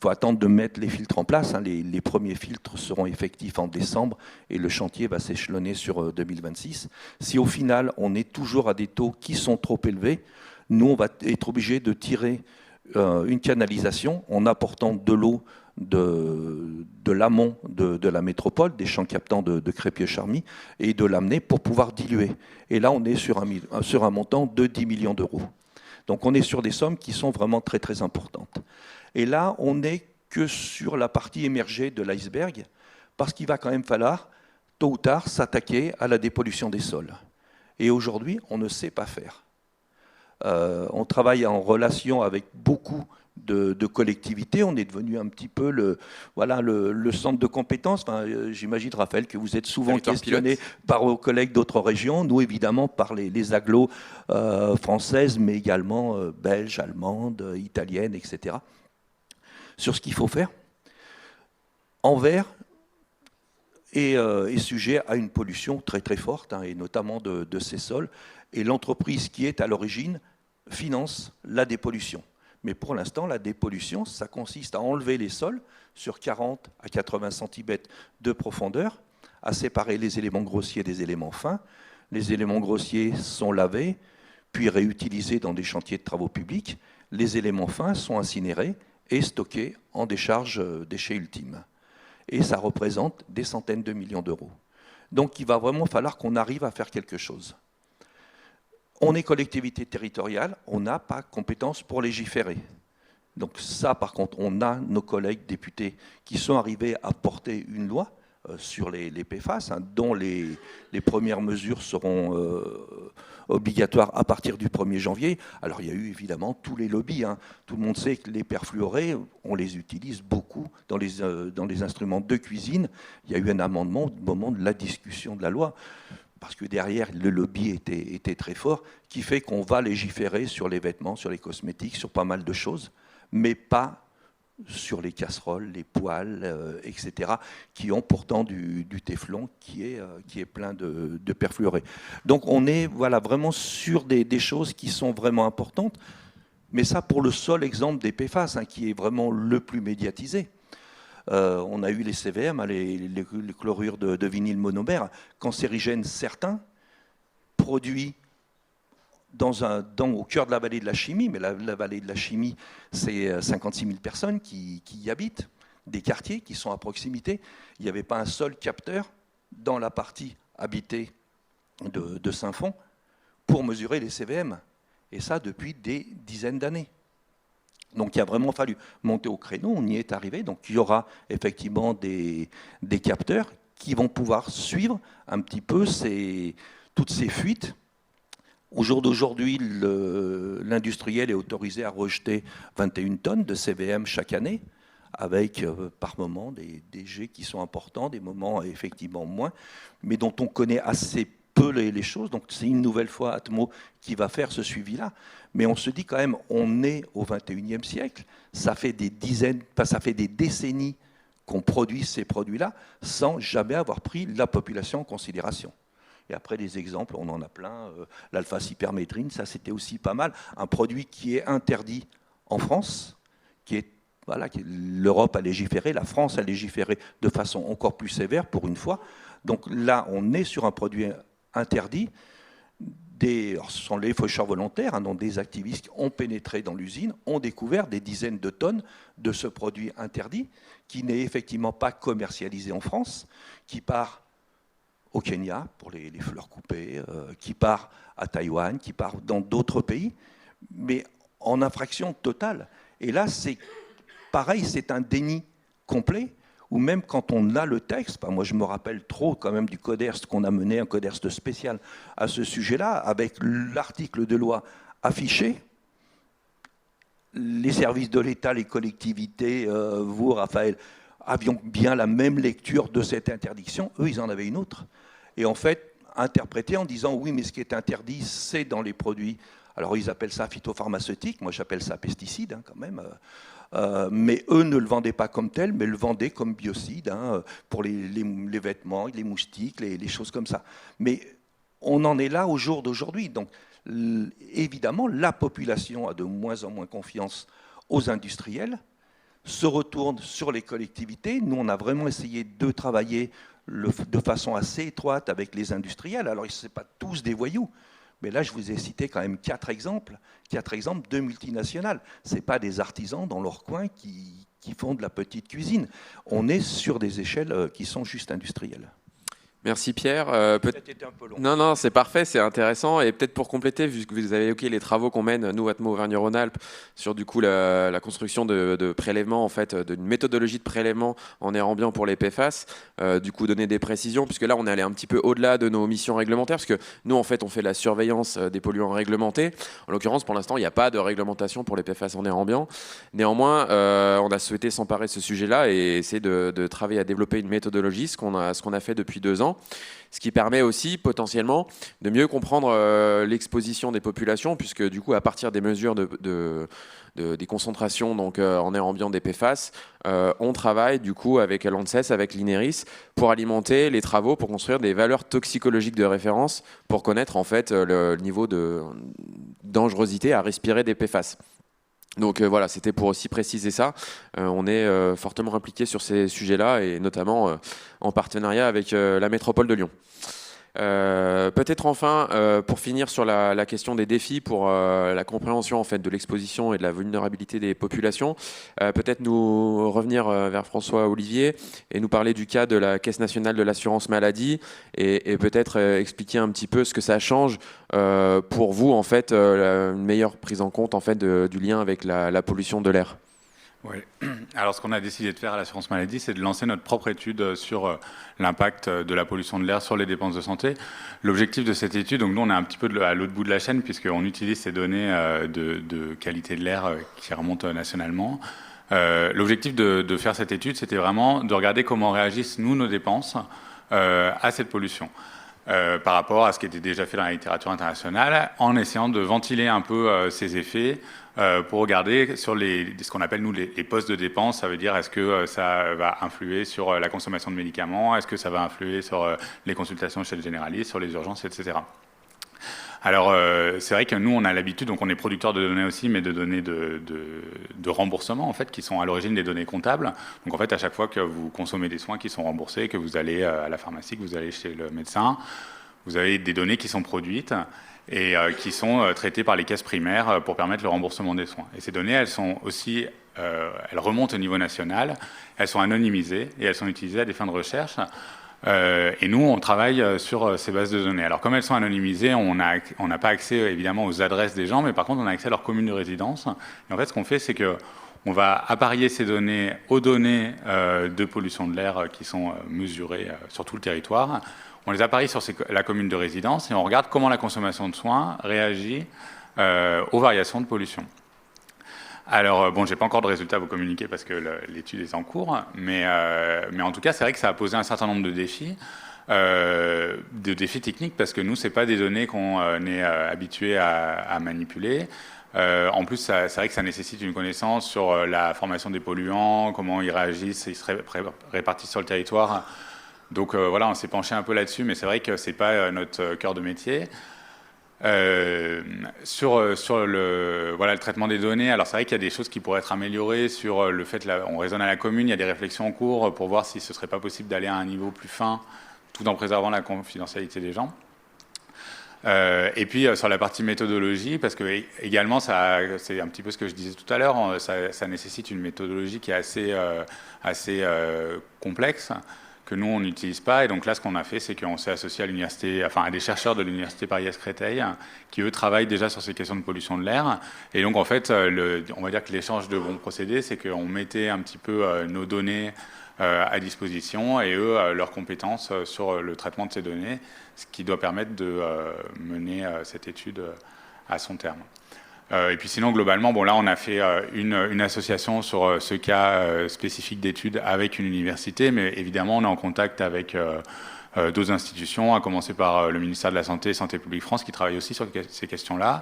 faut attendre de mettre les filtres en place. Les premiers filtres seront effectifs en décembre et le chantier va s'échelonner sur 2026. Si au final, on est toujours à des taux qui sont trop élevés, nous, on va être obligé de tirer une canalisation en apportant de l'eau de l'amont de la métropole, des champs captants de Crépieux-Charmy, et de l'amener pour pouvoir diluer. Et là, on est sur un montant de 10 millions d'euros. Donc on est sur des sommes qui sont vraiment très très importantes. Et là, on n'est que sur la partie émergée de l'iceberg, parce qu'il va quand même falloir, tôt ou tard, s'attaquer à la dépollution des sols. Et aujourd'hui, on ne sait pas faire. On travaille en relation avec beaucoup de collectivités. On est devenu un petit peu le centre de compétences. J'imagine, Raphaël, que vous êtes souvent questionné par vos collègues d'autres régions. Nous, évidemment, par les agglos françaises, mais également belges, allemandes, italiennes, etc. Sur ce qu'il faut faire. Anvers est sujet à une pollution très très forte, et notamment de ces sols. Et l'entreprise qui est à l'origine finance la dépollution. Mais pour l'instant, la dépollution, ça consiste à enlever les sols sur 40 à 80 cm de profondeur, à séparer les éléments grossiers des éléments fins. Les éléments grossiers sont lavés, puis réutilisés dans des chantiers de travaux publics. Les éléments fins sont incinérés et stockés en décharge déchets ultimes. Et ça représente des centaines de millions d'euros. Donc il va vraiment falloir qu'on arrive à faire quelque chose. On est collectivité territoriale, on n'a pas compétence pour légiférer. Donc ça, par contre, on a nos collègues députés qui sont arrivés à porter une loi sur les PFAS, dont les premières mesures seront obligatoires à partir du 1er janvier. Alors il y a eu évidemment tous les lobbies. Tout le monde sait que les perfluorés, on les utilise beaucoup dans les instruments de cuisine. Il y a eu un amendement au moment de la discussion de la loi, parce que derrière, le lobby était très fort, qui fait qu'on va légiférer sur les vêtements, sur les cosmétiques, sur pas mal de choses, mais pas sur les casseroles, les poêles, etc., qui ont pourtant du téflon qui est plein de perfluorés. Donc on est vraiment sur des choses qui sont vraiment importantes, mais ça pour le seul exemple des PFAS, qui est vraiment le plus médiatisé. On a eu les CVM, les chlorures de vinyle monomère, cancérigènes certains, produits au cœur de la vallée de la chimie, mais la vallée de la chimie, c'est 56 000 personnes qui y habitent, des quartiers qui sont à proximité. Il n'y avait pas un seul capteur dans la partie habitée de Saint-Fond pour mesurer les CVM, et ça depuis des dizaines d'années. Donc il a vraiment fallu monter au créneau, on y est arrivé, donc il y aura effectivement des capteurs qui vont pouvoir suivre un petit peu toutes ces fuites. Au jour d'aujourd'hui, l'industriel est autorisé à rejeter 21 tonnes de CVM chaque année, avec par moment des jets qui sont importants, des moments effectivement moins, mais dont on connaît assez peu les choses. Donc c'est une nouvelle fois Atmo qui va faire ce suivi-là. Mais on se dit quand même, on est au XXIe siècle, ça fait des décennies qu'on produit ces produits-là sans jamais avoir pris la population en considération. Et après, des exemples, on en a plein. L'alpha-cypermétrine, ça c'était aussi pas mal. Un produit qui est interdit en France, l'Europe a légiféré, la France a légiféré de façon encore plus sévère pour une fois. Donc là, on est sur un produit interdit. Ce sont les faucheurs volontaires, dont des activistes ont pénétré dans l'usine, ont découvert des dizaines de tonnes de ce produit interdit, qui n'est effectivement pas commercialisé en France, qui part au Kenya pour les fleurs coupées, qui part à Taïwan, qui part dans d'autres pays, mais en infraction totale. Et là, c'est pareil, c'est un déni complet, ou même quand on a le texte, moi je me rappelle trop quand même du CODERST qu'on a mené, un CODERST spécial à ce sujet-là, avec l'article de loi affiché, les services de l'État, les collectivités, vous, Raphaël, avions bien la même lecture de cette interdiction, eux ils en avaient une autre. Et en fait, interprété en disant oui, mais ce qui est interdit, c'est dans les produits. Alors ils appellent ça phytopharmaceutique, moi j'appelle ça pesticide quand même. Mais eux ne le vendaient pas comme tel, mais le vendaient comme biocide pour les vêtements, les moustiques, les choses comme ça. Mais on en est là au jour d'aujourd'hui. Donc évidemment, la population a de moins en moins confiance aux industriels, se retourne sur les collectivités. Nous, on a vraiment essayé de travailler de façon assez étroite avec les industriels. Alors, ce ne sont pas tous des voyous, mais là, je vous ai cité quand même 4 exemples de multinationales. Ce n'est pas des artisans dans leur coin qui font de la petite cuisine. On est sur des échelles qui sont juste industrielles. Merci Pierre. Peut-être été un peu long. Non, c'est parfait, c'est intéressant. Et peut-être pour compléter, vu que vous avez évoqué les travaux qu'on mène, nous, Atmo Auvergne-Rhône-Alpes, sur du coup la construction de prélèvements, en fait, d'une méthodologie de prélèvement en air ambiant pour les PFAS, du coup donner des précisions, puisque là on est allé un petit peu au-delà de nos missions réglementaires, parce que nous en fait on fait la surveillance des polluants réglementés. En l'occurrence, pour l'instant, il n'y a pas de réglementation pour les PFAS en air ambiant. Néanmoins, on a souhaité s'emparer de ce sujet-là et essayer de travailler à développer une méthodologie, ce qu'on a fait depuis 2 ans. Ce qui permet aussi potentiellement de mieux comprendre l'exposition des populations, puisque du coup à partir des mesures des concentrations donc, en air ambiant des PFAS, on travaille du coup avec l'ANSES, avec l'INERIS, pour alimenter les travaux, pour construire des valeurs toxicologiques de référence, pour connaître en fait le niveau de dangerosité à respirer des PFAS. Donc voilà, c'était pour aussi préciser ça. On est fortement impliqué sur ces sujets-là et notamment en partenariat avec la métropole de Lyon. Peut-être enfin, pour finir sur la question des défis pour la compréhension en fait de l'exposition et de la vulnérabilité des populations, peut-être nous revenir vers François Olivier et nous parler du cas de la Caisse nationale de l'assurance maladie et peut-être expliquer un petit peu ce que ça change pour vous en fait, une meilleure prise en compte en fait du lien avec la pollution de l'air. Oui. Alors, ce qu'on a décidé de faire à l'assurance maladie, c'est de lancer notre propre étude sur l'impact de la pollution de l'air sur les dépenses de santé. L'objectif de cette étude, donc nous, on est un petit peu à l'autre bout de la chaîne, puisqu'on utilise ces données de qualité de l'air qui remontent nationalement. L'objectif de faire cette étude, c'était vraiment de regarder comment réagissent, nous, nos dépenses à cette pollution. Par rapport à ce qui était déjà fait dans la littérature internationale, en essayant de ventiler un peu ces effets pour regarder sur ce qu'on appelle nous les postes de dépenses. Ça veut dire est-ce que ça va influer sur la consommation de médicaments, est-ce que ça va influer sur les consultations chez le généraliste, sur les urgences, etc. Alors, c'est vrai que nous, on a l'habitude, donc on est producteur de données aussi, mais de données de remboursement, en fait, qui sont à l'origine des données comptables. Donc, en fait, à chaque fois que vous consommez des soins qui sont remboursés, que vous allez à la pharmacie, que vous allez chez le médecin, vous avez des données qui sont produites et qui sont traitées par les caisses primaires pour permettre le remboursement des soins. Et ces données, elles sont aussi, elles remontent au niveau national, elles sont anonymisées et elles sont utilisées à des fins de recherche. Et nous, on travaille sur ces bases de données. Alors, comme elles sont anonymisées, on n'a pas accès évidemment aux adresses des gens, mais par contre, on a accès à leur commune de résidence. Et en fait, ce qu'on fait, c'est qu'on va apparier ces données aux données de pollution de l'air qui sont mesurées sur tout le territoire. On les apparie sur la commune de résidence et on regarde comment la consommation de soins réagit aux variations de pollution. Alors, bon, j'ai pas encore de résultats à vous communiquer parce que l'étude est en cours, mais en tout cas, c'est vrai que ça a posé un certain nombre de défis techniques, parce que nous, c'est pas des données qu'on est habitué à manipuler. En plus, c'est vrai que ça nécessite une connaissance sur la formation des polluants, comment ils réagissent, ils se répartissent sur le territoire. Donc voilà, on s'est penché un peu là-dessus, mais c'est vrai que c'est pas notre cœur de métier. Sur le traitement des données, alors c'est vrai qu'il y a des choses qui pourraient être améliorées sur le fait, on raisonne à la commune, il y a des réflexions en cours pour voir si ce serait pas possible d'aller à un niveau plus fin tout en préservant la confidentialité des gens. Et puis sur la partie méthodologie, parce que également, c'est un petit peu ce que je disais tout à l'heure, ça nécessite une méthodologie qui est assez complexe, que nous, on n'utilise pas. Et donc là, ce qu'on a fait, c'est qu'on s'est associé à des chercheurs de l'université Paris-Est-Créteil, qui, eux, travaillent déjà sur ces questions de pollution de l'air. Et donc, en fait, on va dire que l'échange de bons procédés, c'est qu'on mettait un petit peu nos données à disposition et eux, leurs compétences sur le traitement de ces données, ce qui doit permettre de mener cette étude à son terme. Et puis sinon, globalement, bon, là, on a fait une association sur ce cas spécifique d'études avec une université, mais évidemment, on est en contact avec d'autres institutions, à commencer par le ministère de la Santé et Santé publique France, qui travaille aussi sur ces questions-là.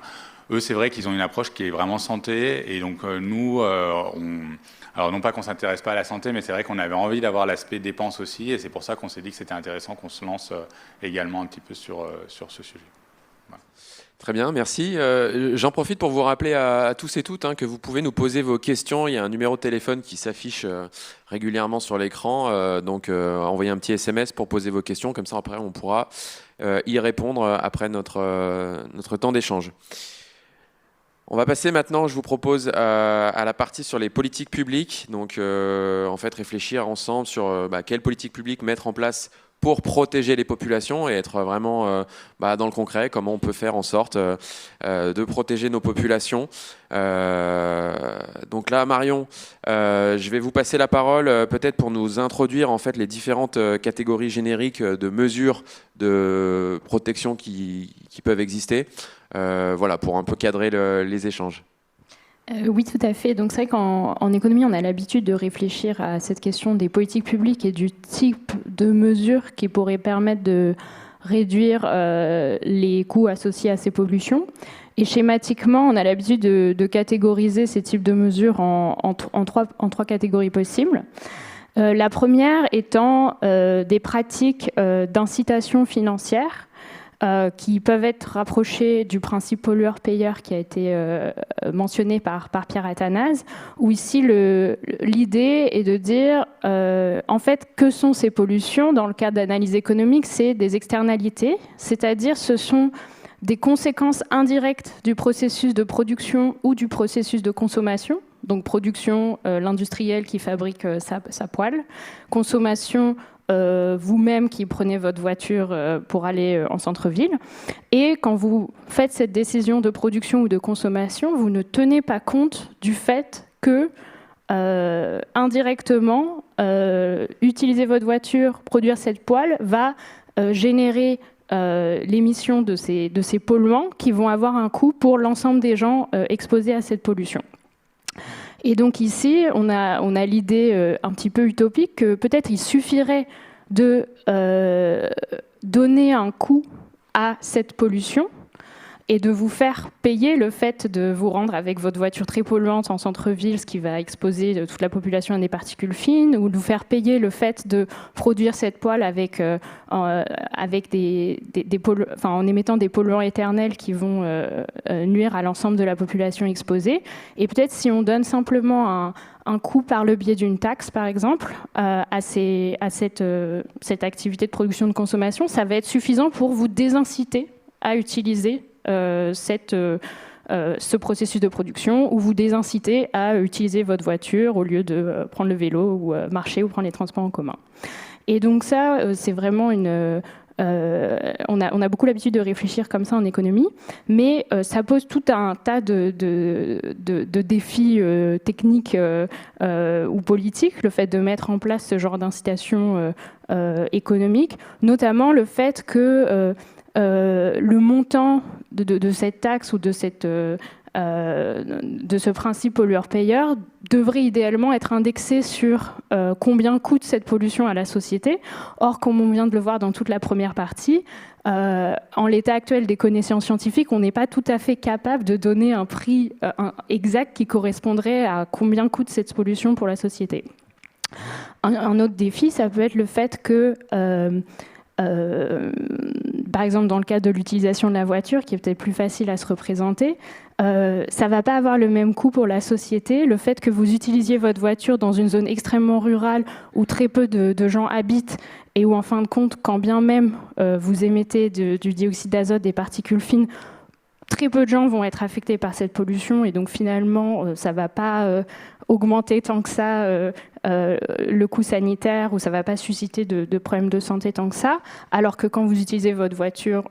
Eux, c'est vrai qu'ils ont une approche qui est vraiment santé, et donc nous, alors non pas qu'on ne s'intéresse pas à la santé, mais c'est vrai qu'on avait envie d'avoir l'aspect dépenses aussi, et c'est pour ça qu'on s'est dit que c'était intéressant qu'on se lance également un petit peu sur ce sujet. Voilà. Très bien, merci. J'en profite pour vous rappeler à tous et toutes que vous pouvez nous poser vos questions. Il y a un numéro de téléphone qui s'affiche régulièrement sur l'écran. Donc, envoyez un petit SMS pour poser vos questions. Comme ça, après, on pourra y répondre après notre temps d'échange. On va passer maintenant, je vous propose, à la partie sur les politiques publiques. Donc, en fait, réfléchir ensemble sur quelles politiques publiques mettre en place pour protéger les populations et être vraiment dans le concret, comment on peut faire en sorte de protéger nos populations. Donc là, Marion, je vais vous passer la parole peut-être pour nous introduire en fait les différentes catégories génériques de mesures de protection qui peuvent exister. Voilà, pour un peu cadrer les échanges. Oui, tout à fait. Donc c'est vrai qu'en économie, on a l'habitude de réfléchir à cette question des politiques publiques et du type de mesures qui pourraient permettre de réduire les coûts associés à ces pollutions. Et schématiquement, on a l'habitude de catégoriser ces types de mesures en trois catégories possibles. La première étant des pratiques d'incitation financière qui peuvent être rapprochés du principe pollueur-payeur qui a été mentionné par Pierre Athanase, où ici l'idée est de dire en fait que sont ces pollutions dans le cadre d'analyse économique, c'est des externalités, c'est-à-dire ce sont des conséquences indirectes du processus de production ou du processus de consommation. Donc production, l'industriel qui fabrique sa poêle, consommation, vous-même qui prenez votre voiture pour aller en centre-ville. Et quand vous faites cette décision de production ou de consommation, vous ne tenez pas compte du fait que, indirectement, utiliser votre voiture, produire cette poêle, va générer l'émission de ces polluants qui vont avoir un coût pour l'ensemble des gens exposés à cette pollution. Et donc ici, on a l'idée un petit peu utopique que peut-être il suffirait de donner un coût à cette pollution et de vous faire payer le fait de vous rendre avec votre voiture très polluante en centre-ville, ce qui va exposer toute la population à des particules fines, ou de vous faire payer le fait de produire cette poêle avec en émettant des polluants éternels qui vont nuire à l'ensemble de la population exposée. Et peut-être si on donne simplement un coût par le biais d'une taxe, par exemple, à cette activité de production de consommation, ça va être suffisant pour vous désinciter à utiliser ce processus de production, ou vous désinciter à utiliser votre voiture au lieu de prendre le vélo ou marcher ou prendre les transports en commun. Et donc ça, c'est vraiment on a beaucoup l'habitude de réfléchir comme ça en économie, mais ça pose tout un tas de défis techniques ou politiques, le fait de mettre en place ce genre d'incitation économique, notamment le fait que le montant de cette taxe ou de ce principe pollueur-payeur devrait idéalement être indexé sur combien coûte cette pollution à la société. Or, comme on vient de le voir dans toute la première partie, en l'état actuel des connaissances scientifiques, on n'est pas tout à fait capable de donner un prix exact qui correspondrait à combien coûte cette pollution pour la société. Un autre défi, ça peut être le fait que par exemple, dans le cas de l'utilisation de la voiture, qui est peut-être plus facile à se représenter, ça ne va pas avoir le même coût pour la société. Le fait que vous utilisiez votre voiture dans une zone extrêmement rurale où très peu de gens habitent et où, en fin de compte, quand bien même vous émettez du dioxyde d'azote, des particules fines, très peu de gens vont être affectés par cette pollution et donc finalement, ça ne va pas augmenter tant que ça le coût sanitaire ou ça ne va pas susciter de problèmes de santé tant que ça, alors que quand vous utilisez votre voiture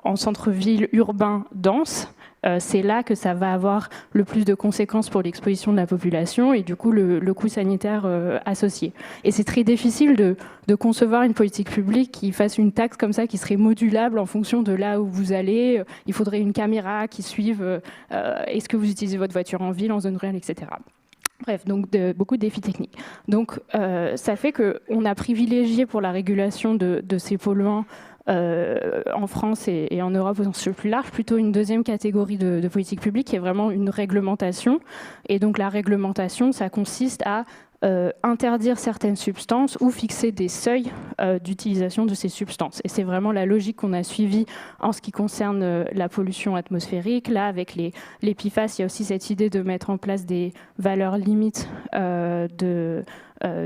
en centre-ville urbain dense, c'est là que ça va avoir le plus de conséquences pour l'exposition de la population et du coup le coût sanitaire associé. Et c'est très difficile de concevoir une politique publique qui fasse une taxe comme ça, qui serait modulable en fonction de là où vous allez. Il faudrait une caméra qui suive est-ce que vous utilisez votre voiture en ville, en zone rurale, etc. Bref, donc beaucoup de défis techniques. Donc ça fait qu'on a privilégié pour la régulation de ces polluants en France et en Europe au sens le plus large, plutôt une deuxième catégorie de politique publique qui est vraiment une réglementation. Et donc la réglementation, ça consiste à interdire certaines substances ou fixer des seuils d'utilisation de ces substances. Et c'est vraiment la logique qu'on a suivie en ce qui concerne la pollution atmosphérique. Là, avec les PFAS, il y a aussi cette idée de mettre en place des valeurs limites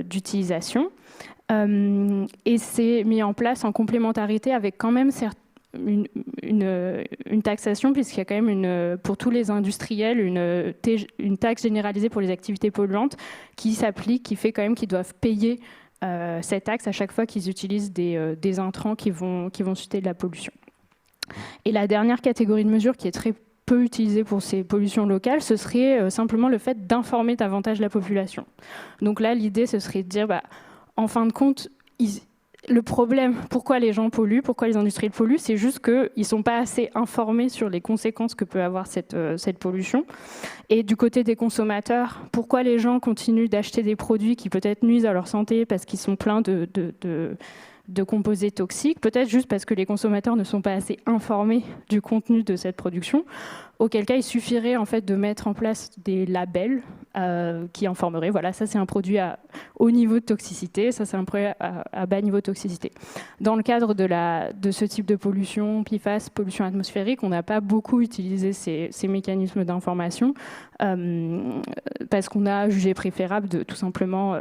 d'utilisation. Et c'est mis en place en complémentarité avec quand même une taxation, puisqu'il y a quand même pour tous les industriels une taxe généralisée pour les activités polluantes qui s'applique, qui fait quand même qu'ils doivent payer cette taxe à chaque fois qu'ils utilisent des intrants qui vont susciter de la pollution. Et la dernière catégorie de mesures qui est très peu utilisée pour ces pollutions locales, ce serait simplement le fait d'informer davantage la population. Donc là, l'idée, ce serait de dire, en fin de compte, le problème, pourquoi les gens polluent, pourquoi les industriels polluent, c'est juste qu'ils ne sont pas assez informés sur les conséquences que peut avoir cette pollution. Et du côté des consommateurs, pourquoi les gens continuent d'acheter des produits qui peut-être nuisent à leur santé parce qu'ils sont pleins de composés toxiques, peut-être juste parce que les consommateurs ne sont pas assez informés du contenu de cette production, auquel cas il suffirait en fait de mettre en place des labels qui informerait, voilà, ça c'est un produit à haut niveau de toxicité, ça c'est un produit à bas niveau de toxicité. Dans le cadre de ce type de pollution, PFAS, pollution atmosphérique, on n'a pas beaucoup utilisé ces mécanismes d'information parce qu'on a jugé préférable de tout simplement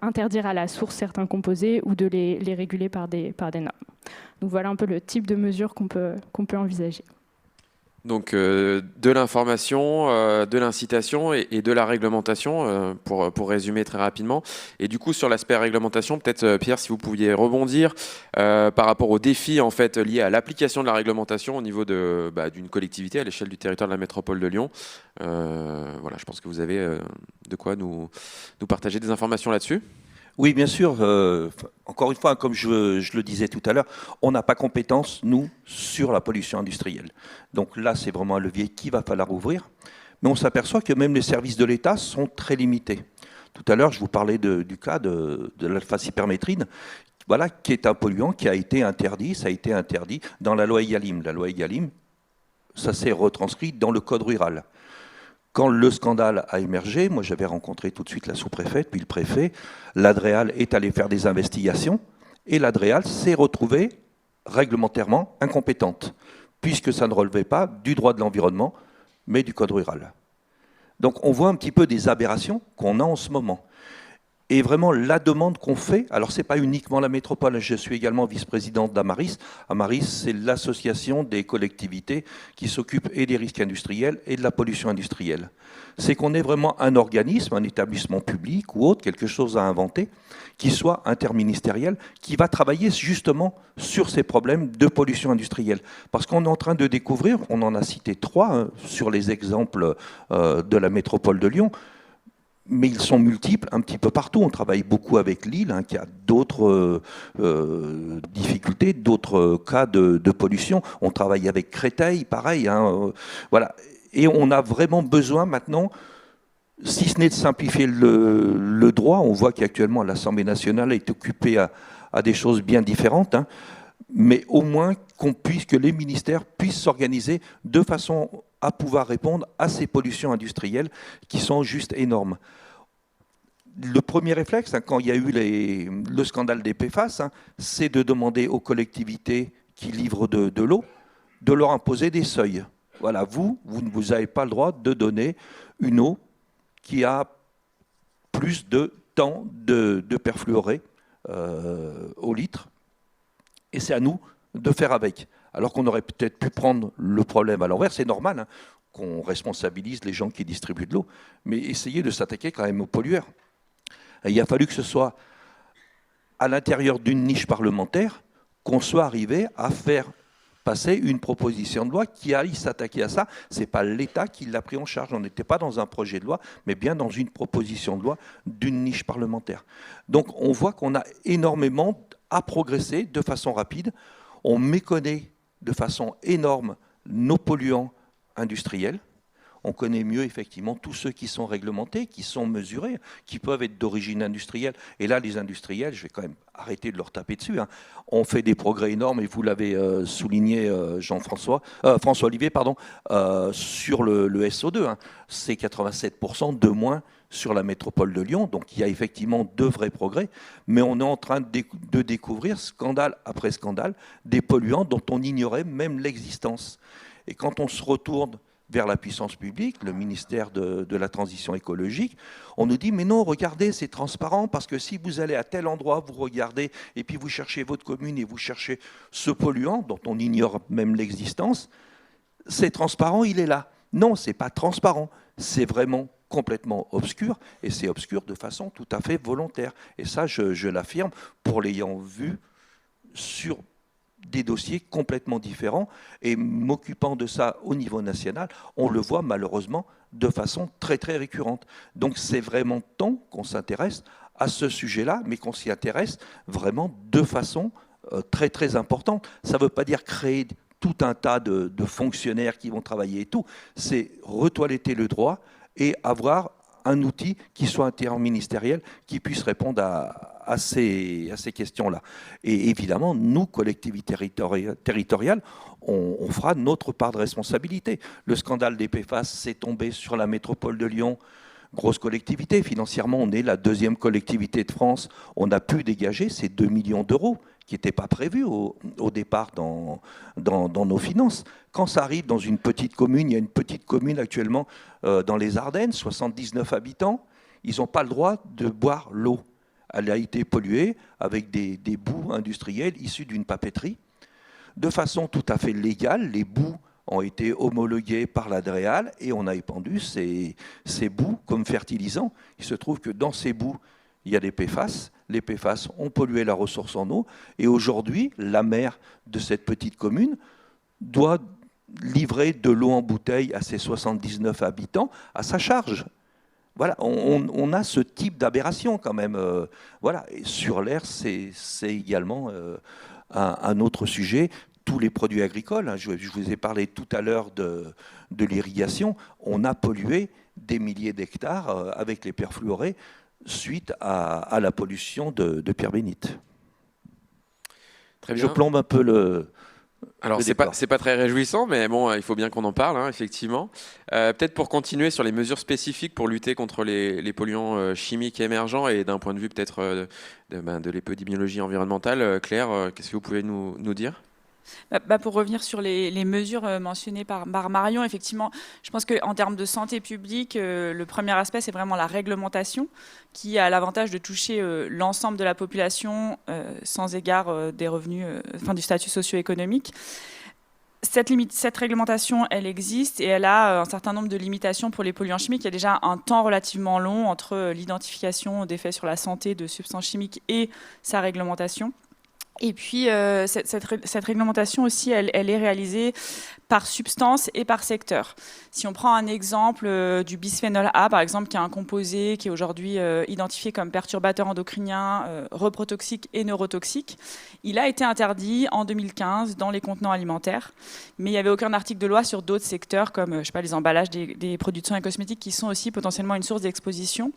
interdire à la source certains composés ou de les réguler par des normes. Donc voilà un peu le type de mesures qu'on peut envisager. Donc de l'information, de l'incitation et de la réglementation, pour résumer très rapidement. Et du coup, sur l'aspect réglementation, peut-être Pierre, si vous pouviez rebondir par rapport aux défis en fait, liés à l'application de la réglementation au niveau d'une collectivité à l'échelle du territoire de la métropole de Lyon. Voilà, je pense que vous avez de quoi nous partager des informations là-dessus. Oui, bien sûr. Encore une fois, comme je le disais tout à l'heure, on n'a pas compétence, nous, sur la pollution industrielle. Donc là, c'est vraiment un levier qu'il va falloir ouvrir. Mais on s'aperçoit que même les services de l'État sont très limités. Tout à l'heure, je vous parlais du cas de l'alpha-cyperméthrine, voilà, qui est un polluant qui a été interdit. Ça a été interdit dans la loi Egalim. La loi Egalim, ça s'est retranscrit dans le code rural. Quand le scandale a émergé, moi j'avais rencontré tout de suite la sous-préfète, puis le préfet, l'Adréal est allé faire des investigations, et l'Adréal s'est retrouvée réglementairement incompétente, puisque ça ne relevait pas du droit de l'environnement, mais du code rural. Donc on voit un petit peu des aberrations qu'on a en ce moment. Et vraiment, la demande qu'on fait, alors ce n'est pas uniquement la métropole, je suis également vice-présidente d'Amaris. Amaris, c'est l'association des collectivités qui s'occupe et des risques industriels et de la pollution industrielle. C'est qu'on est vraiment un organisme, un établissement public ou autre, quelque chose à inventer, qui soit interministériel, qui va travailler justement sur ces problèmes de pollution industrielle. Parce qu'on est en train de découvrir, on en a cité 3 sur les exemples de la métropole de Lyon, mais ils sont multiples un petit peu partout. On travaille beaucoup avec Lille, qui a d'autres difficultés, d'autres cas de pollution. On travaille avec Créteil, pareil. Voilà. Et on a vraiment besoin maintenant, si ce n'est de simplifier le droit, on voit qu'actuellement l'Assemblée nationale est occupée à des choses bien différentes, mais au moins que les ministères puissent s'organiser de façon à pouvoir répondre à ces pollutions industrielles qui sont juste énormes. Le premier réflexe, quand il y a eu le scandale des PFAS, c'est de demander aux collectivités qui livrent de l'eau de leur imposer des seuils. Voilà, vous ne avez pas le droit de donner une eau qui a plus de temps de perfluoré au litre. Et c'est à nous de faire avec. Alors qu'on aurait peut-être pu prendre le problème à l'envers, c'est normal qu'on responsabilise les gens qui distribuent de l'eau, mais essayer de s'attaquer quand même aux pollueurs. Et il a fallu que ce soit à l'intérieur d'une niche parlementaire qu'on soit arrivé à faire passer une proposition de loi qui aille s'attaquer à ça. Ce n'est pas l'État qui l'a pris en charge. On n'était pas dans un projet de loi, mais bien dans une proposition de loi d'une niche parlementaire. Donc on voit qu'on a énormément à progresser de façon rapide. On méconnaît de façon énorme nos polluants industriels. On connaît mieux effectivement tous ceux qui sont réglementés, qui sont mesurés, qui peuvent être d'origine industrielle. Et là, les industriels, je vais quand même arrêter de leur taper dessus. On fait des progrès énormes, et vous l'avez souligné, François Olivier, sur le SO2. C'est 87% de moins sur la métropole de Lyon. Donc il y a effectivement de vrais progrès, mais on est en train de découvrir, scandale après scandale, des polluants dont on ignorait même l'existence. Et quand on se retourne vers la puissance publique, le ministère de la Transition écologique, on nous dit « mais non, regardez, c'est transparent, parce que si vous allez à tel endroit, vous regardez, et puis vous cherchez votre commune et vous cherchez ce polluant dont on ignore même l'existence, c'est transparent, il est là ». Non, ce n'est pas transparent, c'est vraiment complètement obscur, et c'est obscur de façon tout à fait volontaire. Et ça, je l'affirme, pour l'ayant vu sur des dossiers complètement différents, et m'occupant de ça au niveau national, on le voit malheureusement de façon très très récurrente. Donc c'est vraiment temps qu'on s'intéresse à ce sujet-là, mais qu'on s'y intéresse vraiment de façon très très importante. Ça ne veut pas dire créer tout un tas de fonctionnaires qui vont travailler et tout, c'est retoiletter le droit et avoir un outil qui soit interministériel, qui puisse répondre à ces questions-là. Et évidemment, nous, collectivités territoriales, on fera notre part de responsabilité. Le scandale des PFAS s'est tombé sur la métropole de Lyon, grosse collectivité. Financièrement, on est la 2e collectivité de France. On a pu dégager ces 2 millions d'euros qui n'étaient pas prévus au départ dans nos finances. Quand ça arrive dans une petite commune, il y a une petite commune actuellement dans les Ardennes, 79 habitants, ils n'ont pas le droit de boire l'eau. Elle a été polluée avec des boues industrielles issues d'une papeterie. De façon tout à fait légale, les boues ont été homologuées par la DREAL et on a épandu ces boues comme fertilisants. Il se trouve que dans ces boues, il y a des PFAS. Les PFAS ont pollué la ressource en eau. Et aujourd'hui, la maire de cette petite commune doit livrer de l'eau en bouteille à ses 79 habitants à sa charge. Voilà, on a ce type d'aberration quand même. Voilà. Et sur l'air, c'est également un autre sujet. Tous les produits agricoles, hein, je vous ai parlé tout à l'heure de l'irrigation, on a pollué des milliers d'hectares avec les perfluorés suite à la pollution de pierre-bénite. Très bien. Je plombe un peu le... Alors, c'est pas très réjouissant, mais bon, il faut bien qu'on en parle, hein, effectivement. Peut-être pour continuer sur les mesures spécifiques pour lutter contre les polluants chimiques émergents et d'un point de vue peut-être de l'épidémiologie environnementale, Claire, qu'est-ce que vous pouvez nous dire ? Pour revenir sur les mesures mentionnées par Marion, effectivement, je pense qu'en termes de santé publique, le premier aspect, c'est vraiment la réglementation qui a l'avantage de toucher l'ensemble de la population sans égard des revenus, du statut socio-économique. Cette réglementation, elle existe et elle a un certain nombre de limitations pour les polluants chimiques. Il y a déjà un temps relativement long entre l'identification d'effets sur la santé de substances chimiques et sa réglementation. Et puis, cette réglementation aussi, elle est réalisée par substance et par secteur. Si on prend un exemple du bisphénol A, par exemple, qui est un composé qui est aujourd'hui identifié comme perturbateur endocrinien, reprotoxique et neurotoxique, il a été interdit en 2015 dans les contenants alimentaires, mais il n'y avait aucun article de loi sur d'autres secteurs comme les emballages des produits de soins et cosmétiques qui sont aussi potentiellement une source d'exposition.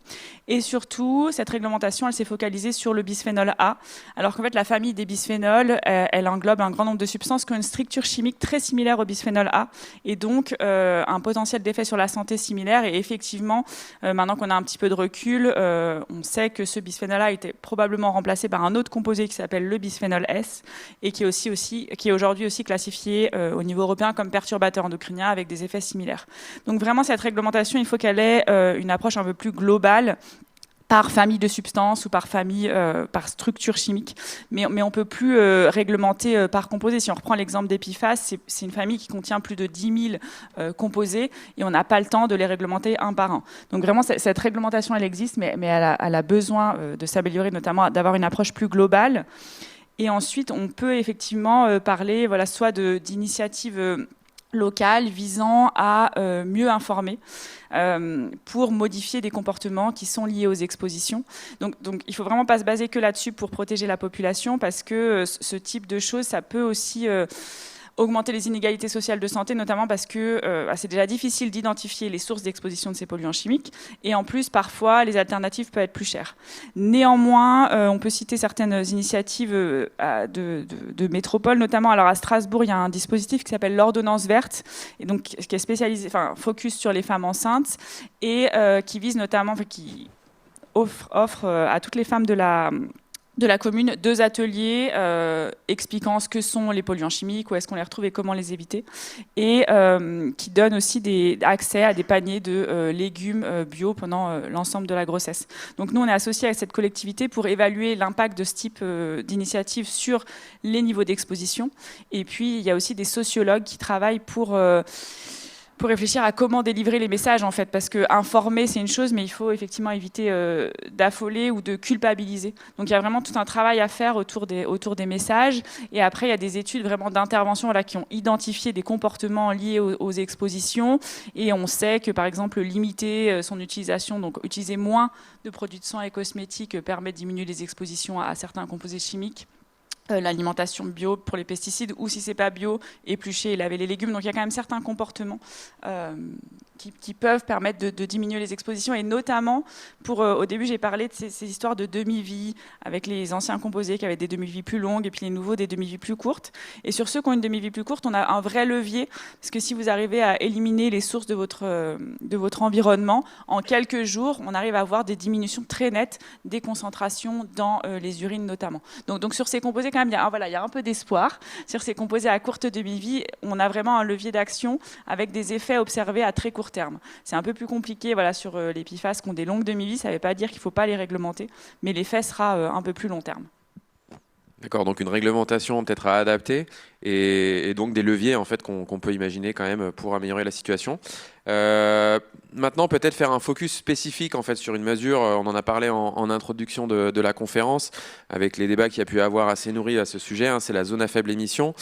Et surtout, cette réglementation, elle s'est focalisée sur le bisphénol A, alors qu'en fait, la famille des bisphénols, elle englobe un grand nombre de substances qui ont une structure chimique très similaire au bisphénol A, et donc un potentiel d'effet sur la santé similaire. Et effectivement, maintenant qu'on a un petit peu de recul, on sait que ce bisphénol A a été probablement remplacé par un autre composé qui s'appelle le bisphénol S, et qui est aujourd'hui aussi classifié au niveau européen comme perturbateur endocrinien avec des effets similaires. Donc vraiment, cette réglementation, il faut qu'elle ait une approche un peu plus globale, par famille de substances ou par famille, par structure chimique. Mais on ne peut plus réglementer par composé. Si on reprend l'exemple d'Epiphases, c'est une famille qui contient plus de 10 000 composés et on n'a pas le temps de les réglementer un par un. Donc vraiment, cette réglementation, elle existe, mais elle a besoin de s'améliorer, notamment d'avoir une approche plus globale. Et ensuite, on peut effectivement parler soit d'initiatives locales visant à mieux informer pour modifier des comportements qui sont liés aux expositions. Donc il ne faut vraiment pas se baser que là-dessus pour protéger la population, parce que ce type de choses, ça peut aussi augmenter les inégalités sociales de santé, notamment parce que c'est déjà difficile d'identifier les sources d'exposition de ces polluants chimiques, et en plus, parfois, les alternatives peuvent être plus chères. Néanmoins, on peut citer certaines initiatives de métropole, notamment alors à Strasbourg, il y a un dispositif qui s'appelle l'ordonnance verte, et donc qui est spécialisé, focus sur les femmes enceintes, et qui vise notamment, qui offre à toutes les femmes de la commune 2 ateliers expliquant ce que sont les polluants chimiques, où est-ce qu'on les retrouve et comment les éviter, et qui donne aussi accès à des paniers de légumes bio pendant l'ensemble de la grossesse. Donc nous, on est associés à cette collectivité pour évaluer l'impact de ce type d'initiative sur les niveaux d'exposition. Et puis, il y a aussi des sociologues qui travaillent pour réfléchir à comment délivrer les messages, en fait, parce que informer, c'est une chose, mais il faut effectivement éviter d'affoler ou de culpabiliser. Donc il y a vraiment tout un travail à faire autour des messages, et après il y a des études vraiment d'intervention qui ont identifié des comportements liés aux expositions, et on sait que par exemple limiter son utilisation, donc utiliser moins de produits de soins et cosmétiques, permet de diminuer les expositions à certains composés chimiques. l'alimentation bio pour les pesticides, ou si c'est pas bio, éplucher et laver les légumes. Donc il y a quand même certains comportements qui peuvent permettre de diminuer les expositions, et notamment au début j'ai parlé de ces histoires de demi-vie avec les anciens composés qui avaient des demi-vies plus longues et puis les nouveaux des demi-vies plus courtes. Et sur ceux qui ont une demi-vie plus courte, on a un vrai levier, parce que si vous arrivez à éliminer les sources de votre environnement, en quelques jours, on arrive à avoir des diminutions très nettes des concentrations dans les urines notamment. Donc sur ces composés, quand même, il y a un peu d'espoir. Sur ces composés à courte demi-vie, on a vraiment un levier d'action avec des effets observés à très court terme. C'est un peu plus compliqué sur les PFAS qui ont des longues demi-vies. Ça ne veut pas dire qu'il ne faut pas les réglementer, mais l'effet sera un peu plus long terme. D'accord, donc une réglementation peut-être à adapter et donc des leviers en fait qu'on peut imaginer quand même pour améliorer la situation. Maintenant, peut-être faire un focus spécifique en fait sur une mesure. On en a parlé en introduction de la conférence avec les débats qu'il y a pu avoir assez nourris à ce sujet. C'est la zone à faible émission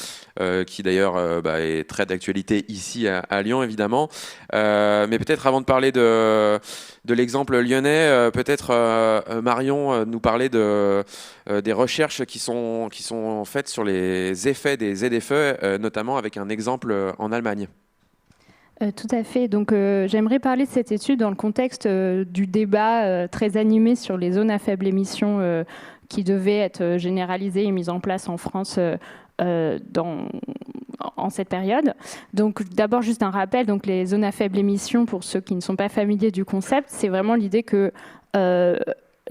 qui d'ailleurs est très d'actualité ici à Lyon évidemment. Mais peut-être avant de parler de l'exemple lyonnais, peut-être Marion nous parler des recherches qui sont faites sur les effets des ZFE, notamment avec un exemple en Allemagne. Tout à fait. Donc, j'aimerais parler de cette étude dans le contexte du débat très animé sur les zones à faible émission qui devaient être généralisées et mises en place en France en cette période. Donc, d'abord, juste un rappel. Donc, les zones à faible émission, pour ceux qui ne sont pas familiers du concept, c'est vraiment l'idée que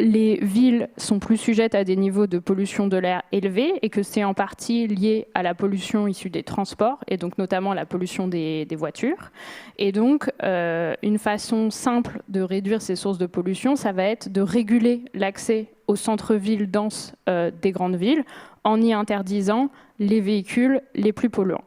les villes sont plus sujettes à des niveaux de pollution de l'air élevés et que c'est en partie lié à la pollution issue des transports et donc notamment la pollution des voitures. Et donc, une façon simple de réduire ces sources de pollution, ça va être de réguler l'accès aux centres-villes denses des grandes villes en y interdisant les véhicules les plus polluants.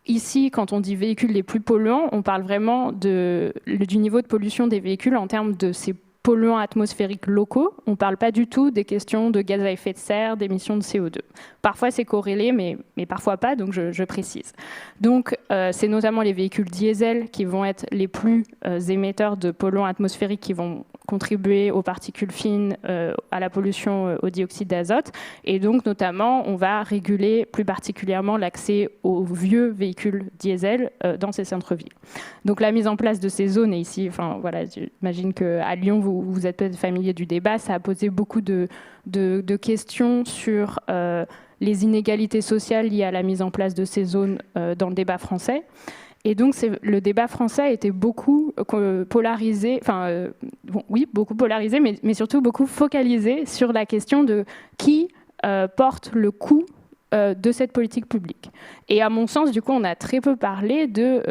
Ici, quand on dit véhicules les plus polluants, on parle vraiment du niveau de pollution des véhicules en termes de ces polluants atmosphériques locaux. On ne parle pas du tout des questions de gaz à effet de serre, d'émissions de CO2. Parfois, c'est corrélé, mais parfois pas, donc je précise. Donc, c'est notamment les véhicules diesel qui vont être les plus émetteurs de polluants atmosphériques qui vont contribuer aux particules fines, à la pollution au dioxyde d'azote. Et donc, notamment, on va réguler plus particulièrement l'accès aux vieux véhicules diesel dans ces centres-villes. Donc, la mise en place de ces zones, et ici, j'imagine qu'à Lyon, vous êtes peut-être familier du débat, ça a posé beaucoup de questions sur les inégalités sociales liées à la mise en place de ces zones dans le débat français. Et donc, le débat français a été beaucoup polarisé, beaucoup polarisé, mais surtout beaucoup focalisé sur la question de qui porte le coût de cette politique publique. Et à mon sens, du coup, on a très peu parlé de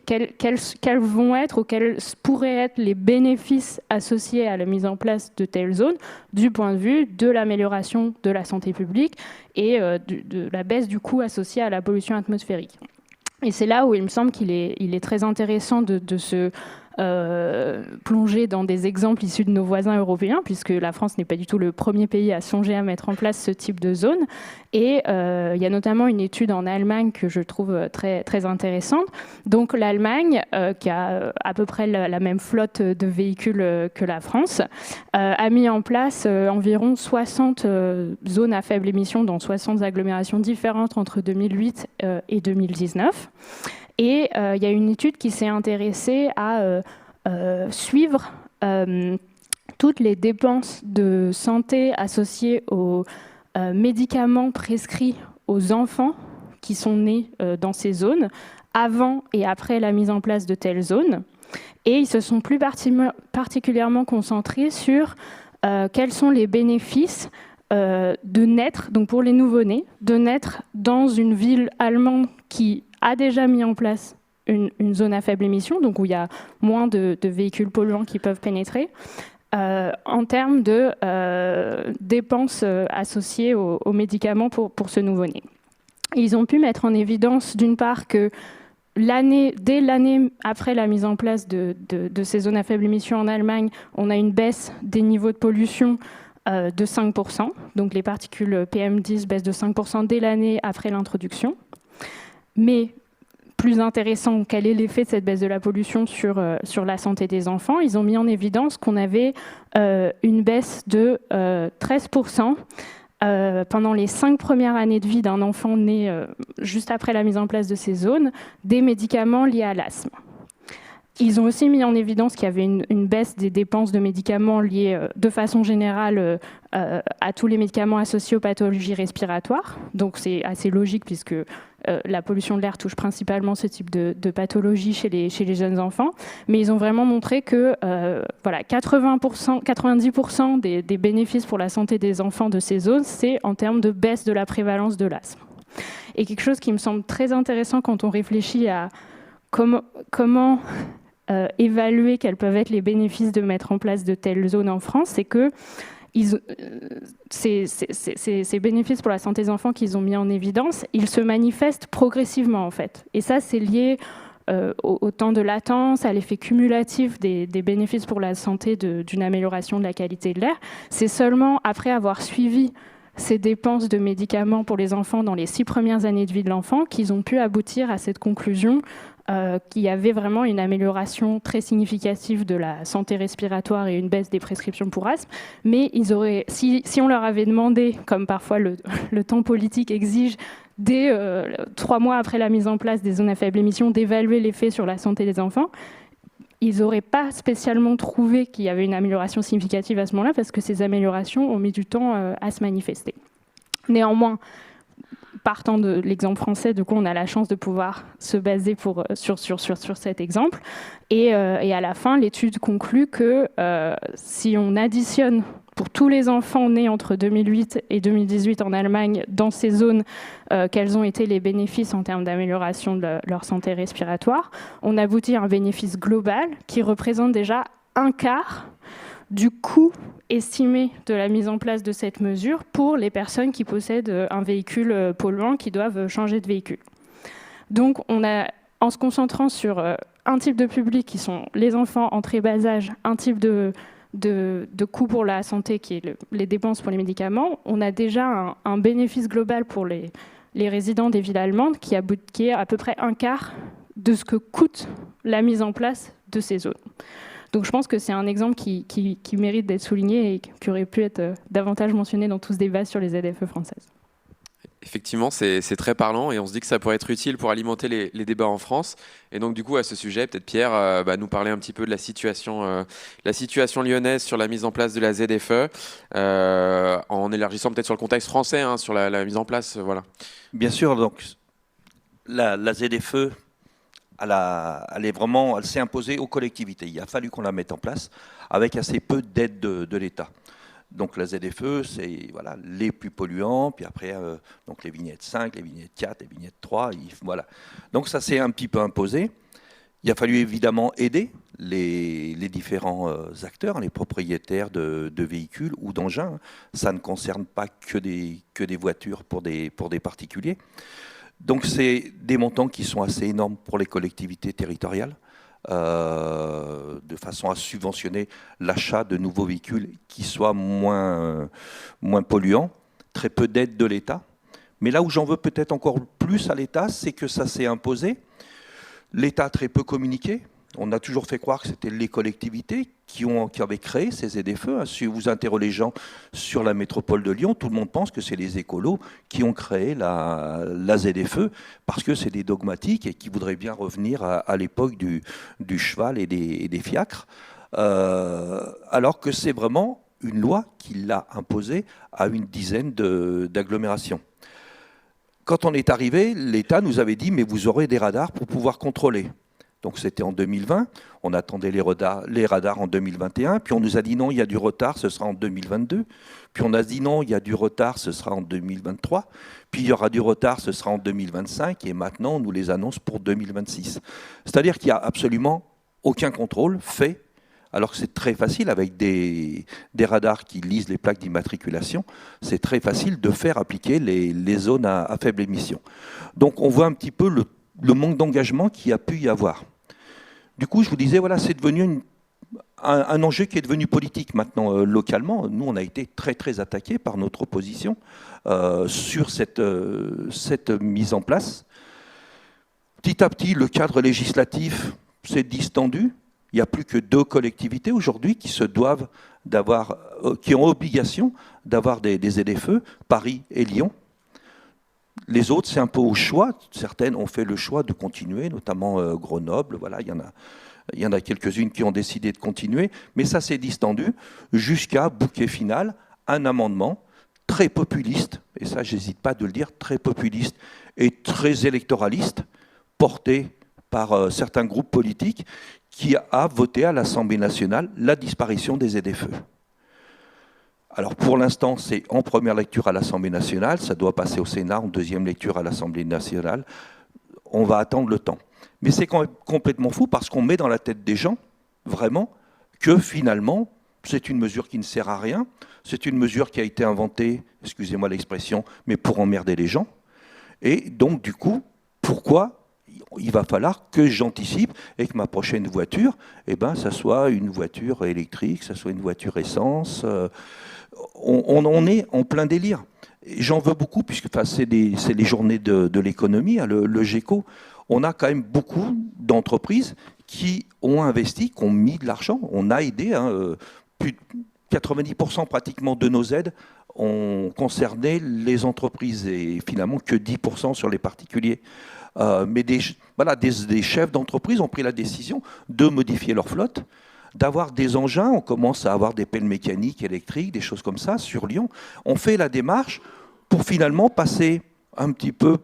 quels vont être ou quels pourraient être les bénéfices associés à la mise en place de telles zones du point de vue de l'amélioration de la santé publique et de la baisse du coût associé à la pollution atmosphérique. Et c'est là où il me semble qu'il est très intéressant de se plonger dans des exemples issus de nos voisins européens, puisque la France n'est pas du tout le premier pays à songer à mettre en place ce type de zone. Et il y a notamment une étude en Allemagne que je trouve très, très intéressante. Donc l'Allemagne, qui a à peu près la même flotte de véhicules que la France, a mis en place environ 60 zones à faible émission dans 60 agglomérations différentes entre 2008 et 2019. Et il y a une étude qui s'est intéressée à suivre toutes les dépenses de santé associées aux médicaments prescrits aux enfants qui sont nés dans ces zones, avant et après la mise en place de telles zones. Et ils se sont plus particulièrement concentrés sur quels sont les bénéfices de naître, donc pour les nouveau-nés, de naître dans une ville allemande qui a déjà mis en place une zone à faible émission, donc où il y a moins de véhicules polluants qui peuvent pénétrer, en termes de dépenses associées aux médicaments pour ce nouveau-né. Ils ont pu mettre en évidence, d'une part, que dès l'année après la mise en place de ces zones à faible émission en Allemagne, on a une baisse des niveaux de pollution de 5%, donc les particules PM10 baissent de 5% dès l'année après l'introduction. Mais plus intéressant, quel est l'effet de cette baisse de la pollution sur la santé des enfants? Ils ont mis en évidence qu'on avait une baisse de 13% pendant les 5 premières années de vie d'un enfant né juste après la mise en place de ces zones, des médicaments liés à l'asthme. Ils ont aussi mis en évidence qu'il y avait une baisse des dépenses de médicaments liées de façon générale à tous les médicaments associés aux pathologies respiratoires. Donc c'est assez logique puisque la pollution de l'air touche principalement ce type de pathologie chez les jeunes enfants. Mais ils ont vraiment montré que 90% des bénéfices pour la santé des enfants de ces zones, c'est en termes de baisse de la prévalence de l'asthme. Et quelque chose qui me semble très intéressant quand on réfléchit à comment évaluer quels peuvent être les bénéfices de mettre en place de telles zones en France, c'est que ces bénéfices pour la santé des enfants qu'ils ont mis en évidence, ils se manifestent progressivement en fait. Et ça, c'est lié au temps de latence, à l'effet cumulatif des bénéfices pour la santé d'une amélioration de la qualité de l'air. C'est seulement après avoir suivi ces dépenses de médicaments pour les enfants dans les 6 premières années de vie de l'enfant qu'ils ont pu aboutir à cette conclusion qu'il y avait vraiment une amélioration très significative de la santé respiratoire et une baisse des prescriptions pour asthme. Mais si on leur avait demandé, comme parfois le temps politique exige, dès 3 mois après la mise en place des zones à faible émission, d'évaluer l'effet sur la santé des enfants, ils n'auraient pas spécialement trouvé qu'il y avait une amélioration significative à ce moment-là, parce que ces améliorations ont mis du temps à se manifester. Néanmoins, partant de l'exemple français, du coup, on a la chance de pouvoir se baser sur cet exemple. Et à la fin, l'étude conclut que si on additionne pour tous les enfants nés entre 2008 et 2018 en Allemagne, dans ces zones, quels ont été les bénéfices en termes d'amélioration de leur santé respiratoire, on aboutit à un bénéfice global qui représente déjà un quart du coût estimé de la mise en place de cette mesure pour les personnes qui possèdent un véhicule polluant, qui doivent changer de véhicule. Donc, en se concentrant sur un type de public qui sont les enfants en très bas âge, un type de coût pour la santé qui est les dépenses pour les médicaments, on a déjà un bénéfice global pour les résidents des villes allemandes qui est à peu près un quart de ce que coûte la mise en place de ces zones. Donc je pense que c'est un exemple qui mérite d'être souligné et qui aurait pu être davantage mentionné dans tout ce débat sur les ZFE françaises. Effectivement, c'est très parlant et on se dit que ça pourrait être utile pour alimenter les débats en France. Et donc du coup, à ce sujet, peut-être Pierre nous parler un petit peu de la situation lyonnaise sur la mise en place de la ZFE, en élargissant peut-être sur le contexte français, sur la mise en place. Voilà. Bien sûr, donc la ZFE, elle s'est imposée aux collectivités. Il a fallu qu'on la mette en place avec assez peu d'aide de l'État. Donc la ZFE, c'est les plus polluants, puis après donc les vignettes 5, les vignettes 4, les vignettes 3, voilà. Donc ça s'est un petit peu imposé. Il a fallu évidemment aider les différents acteurs, les propriétaires de véhicules ou d'engins. Ça ne concerne pas que des voitures pour des particuliers. Donc c'est des montants qui sont assez énormes pour les collectivités territoriales, de façon à subventionner l'achat de nouveaux véhicules qui soient moins polluants, très peu d'aide de l'État. Mais là où j'en veux peut-être encore plus à l'État, c'est que ça s'est imposé. L'État a très peu communiqué. On a toujours fait croire que c'était les collectivités qui avaient créé ces ZFE. Si vous interrogez les gens sur la métropole de Lyon, tout le monde pense que c'est les écolos qui ont créé la ZFE parce que c'est des dogmatiques et qui voudraient bien revenir à l'époque du cheval et des fiacres. Alors que c'est vraiment une loi qui l'a imposée à une dizaine d'agglomérations. Quand on est arrivé, l'État nous avait dit « mais vous aurez des radars pour pouvoir contrôler ». Donc c'était en 2020, on attendait les radars en 2021, puis on nous a dit non, il y a du retard, ce sera en 2022, puis on a dit non, il y a du retard, ce sera en 2023, puis il y aura du retard, ce sera en 2025, et maintenant on nous les annonce pour 2026. C'est-à-dire qu'il n'y a absolument aucun contrôle fait, alors que c'est très facile avec des radars qui lisent les plaques d'immatriculation, c'est très facile de faire appliquer les zones à faible émission. Donc on voit un petit peu le manque d'engagement qu'il y a pu y avoir. Du coup, je vous disais, voilà, c'est devenu un enjeu qui est devenu politique maintenant localement. Nous, on a été très, très attaqués par notre opposition sur cette mise en place. Petit à petit, le cadre législatif s'est distendu. Il n'y a plus que 2 collectivités aujourd'hui qui se doivent qui ont obligation d'avoir des ZFE, Paris et Lyon. Les autres, c'est un peu au choix. Certaines ont fait le choix de continuer, notamment Grenoble. Voilà, il y en a quelques-unes qui ont décidé de continuer, mais ça s'est distendu jusqu'à bouquet final, un amendement très populiste, et ça, j'hésite pas de le dire, très populiste et très électoraliste, porté par certains groupes politiques, qui a voté à l'Assemblée nationale la disparition des ZFE. Alors pour l'instant, c'est en première lecture à l'Assemblée nationale, ça doit passer au Sénat, en deuxième lecture à l'Assemblée nationale. On va attendre le temps. Mais c'est complètement fou parce qu'on met dans la tête des gens, vraiment, que finalement, c'est une mesure qui ne sert à rien, c'est une mesure qui a été inventée, excusez-moi l'expression, mais pour emmerder les gens. Et donc, du coup, pourquoi il va falloir que j'anticipe et que ma prochaine voiture, ça soit une voiture électrique, ça soit une voiture essence. On est en plein délire. J'en veux beaucoup, puisque c'est les journées de l'économie, le GECO. On a quand même beaucoup d'entreprises qui ont investi, qui ont mis de l'argent. On a aidé, plus de 90% pratiquement de nos aides ont concerné les entreprises et finalement que 10% sur les particuliers. Mais des chefs d'entreprise ont pris la décision de modifier leur flotte, d'avoir des engins. On commence à avoir des pelles mécaniques, électriques, des choses comme ça sur Lyon. On fait la démarche pour finalement passer un petit peu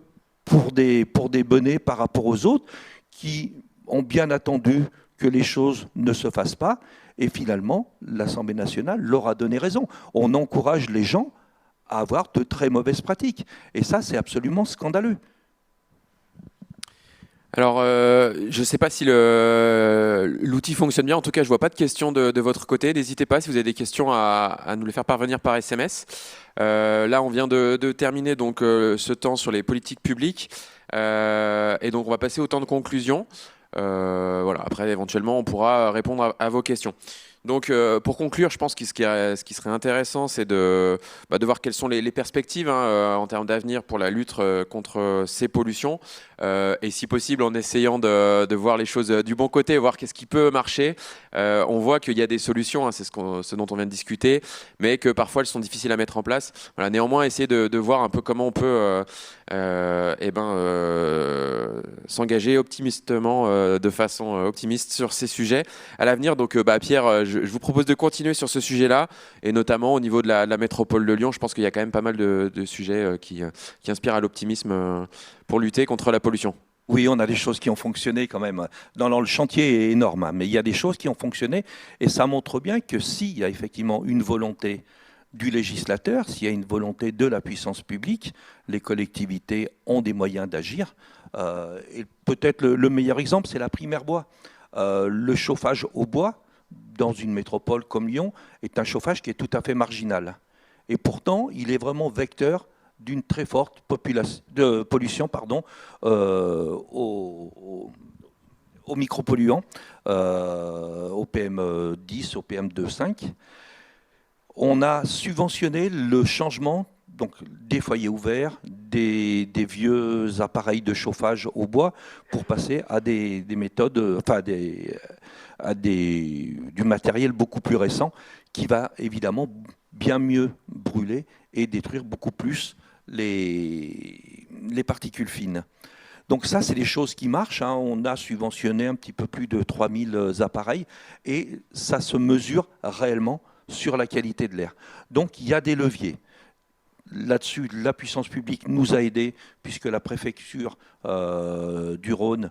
pour des bonnets par rapport aux autres qui ont bien attendu que les choses ne se fassent pas. Et finalement, l'Assemblée nationale leur a donné raison. On encourage les gens à avoir de très mauvaises pratiques. Et ça, c'est absolument scandaleux. Alors, je ne sais pas si l'outil fonctionne bien. En tout cas, je ne vois pas de questions de votre côté. N'hésitez pas, si vous avez des questions, à nous les faire parvenir par SMS. Là, on vient de terminer donc, ce temps sur les politiques publiques. Et donc, on va passer au temps de conclusion. Voilà. Après, éventuellement, on pourra répondre à vos questions. Donc, pour conclure, je pense que ce qui serait intéressant, c'est de voir quelles sont les perspectives en termes d'avenir pour la lutte contre ces pollutions. Et si possible, en essayant de voir les choses du bon côté, voir qu'est-ce qui peut marcher. On voit qu'il y a des solutions, c'est ce dont on vient de discuter, mais que parfois elles sont difficiles à mettre en place. Voilà, néanmoins, essayer de voir un peu comment on peut s'engager optimistement, de façon optimiste sur ces sujets à l'avenir. Donc, Pierre, je vous propose de continuer sur ce sujet-là, et notamment au niveau de la métropole de Lyon. Je pense qu'il y a quand même pas mal de sujets qui inspirent à l'optimisme pour lutter contre la pollution. Oui, on a des choses qui ont fonctionné quand même. Le chantier est énorme, mais il y a des choses qui ont fonctionné, et ça montre bien que s'il y a effectivement une volonté du législateur, s'il y a une volonté de la puissance publique, les collectivités ont des moyens d'agir. Et peut-être le meilleur exemple, c'est la primaire bois. Le chauffage au bois, dans une métropole comme Lyon, est un chauffage qui est tout à fait marginal. Et pourtant, il est vraiment vecteur d'une très forte pollution aux micropolluants, au PM10, au PM2,5. On a subventionné le changement des foyers ouverts, des vieux appareils de chauffage au bois, pour passer à des méthodes, du matériel beaucoup plus récent qui va évidemment bien mieux brûler et détruire beaucoup plus les particules fines. Donc ça, c'est des choses qui marchent. On a subventionné un petit peu plus de 3000 appareils et ça se mesure réellement sur la qualité de l'air. Donc il y a des leviers. Là-dessus, la puissance publique nous a aidés, puisque la préfecture du Rhône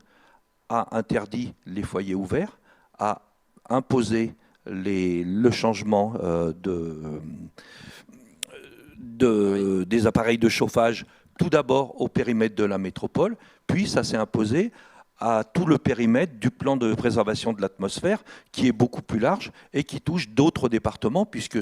a interdit les foyers ouverts, a imposé le changement des appareils de chauffage, tout d'abord au périmètre de la métropole, puis ça s'est imposé à tout le périmètre du plan de préservation de l'atmosphère, qui est beaucoup plus large et qui touche d'autres départements, puisque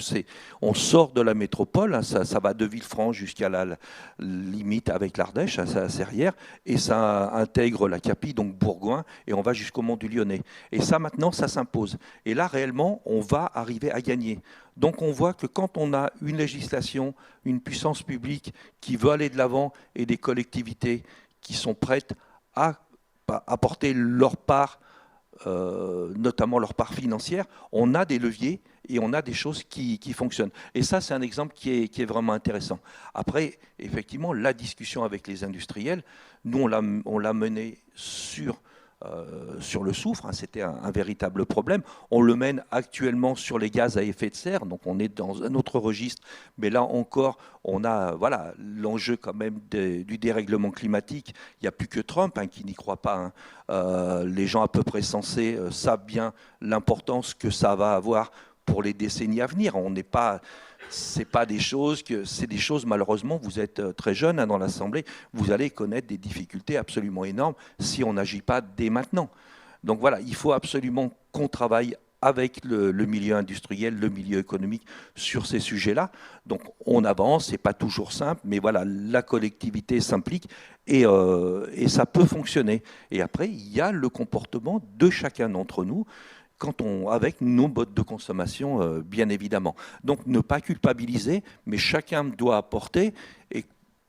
on sort de la métropole, ça va de Villefranche jusqu'à la limite avec l'Ardèche, à Serrières, et ça intègre la Capie, donc Bourgoin, et on va jusqu'au Mont du Lyonnais. Et ça, maintenant, ça s'impose. Et là, réellement, on va arriver à gagner. Donc on voit que quand on a une législation, une puissance publique qui veut aller de l'avant, et des collectivités qui sont prêtes à apporter leur part, notamment leur part financière, on a des leviers et on a des choses qui fonctionnent. Et ça, c'est un exemple qui est vraiment intéressant. Après, effectivement, la discussion avec les industriels, nous, on l'a menée sur le soufre, hein, c'était un véritable problème. On le mène actuellement sur les gaz à effet de serre, donc on est dans un autre registre, mais là encore, on a l'enjeu quand même du dérèglement climatique. Il n'y a plus que Trump qui n'y croit pas. Hein. Les gens à peu près sensés savent bien l'importance que ça va avoir pour les décennies à venir. On n'est pas... c'est des choses, malheureusement, vous êtes très jeune dans l'Assemblée, vous allez connaître des difficultés absolument énormes si on n'agit pas dès maintenant. Donc voilà, il faut absolument qu'on travaille avec le milieu industriel, le milieu économique sur ces sujets-là. Donc on avance, c'est pas toujours simple, mais voilà, la collectivité s'implique et ça peut fonctionner. Et après, il y a le comportement de chacun d'entre nous, avec nos modes de consommation, bien évidemment. Donc, ne pas culpabiliser, mais chacun doit apporter. Et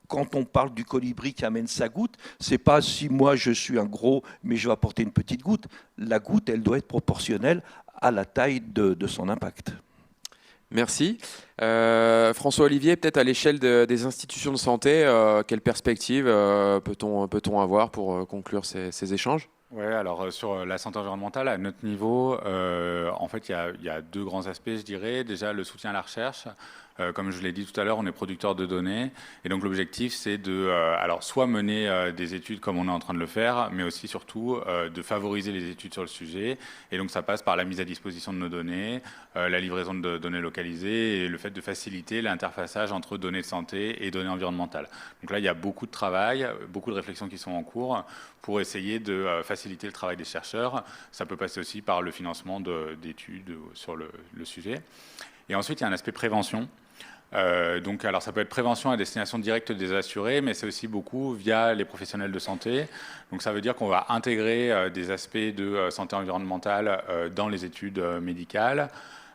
quand on parle du colibri qui amène sa goutte, c'est pas si moi je suis un gros, mais je vais apporter une petite goutte. La goutte, elle doit être proportionnelle à la taille de son impact. Merci. François-Olivier, peut-être à l'échelle des institutions de santé, quelle perspective peut-on avoir pour conclure ces échanges ? Oui, alors sur la santé environnementale, à notre niveau, en fait, il y a deux grands aspects, je dirais. Déjà, le soutien à la recherche. Comme je l'ai dit tout à l'heure, on est producteur de données. Et donc, l'objectif, c'est de soit mener des études comme on est en train de le faire, mais aussi, surtout, de favoriser les études sur le sujet. Et donc, ça passe par la mise à disposition de nos données, la livraison de données localisées et le fait de faciliter l'interfaçage entre données de santé et données environnementales. Donc là, il y a beaucoup de travail, beaucoup de réflexions qui sont en cours pour essayer de faciliter le travail des chercheurs. Ça peut passer aussi par le financement d'études sur le sujet. Et ensuite, il y a un aspect prévention. Donc, alors ça peut être prévention à destination directe des assurés, mais c'est aussi beaucoup via les professionnels de santé. Donc ça veut dire qu'on va intégrer des aspects de santé environnementale dans les études médicales.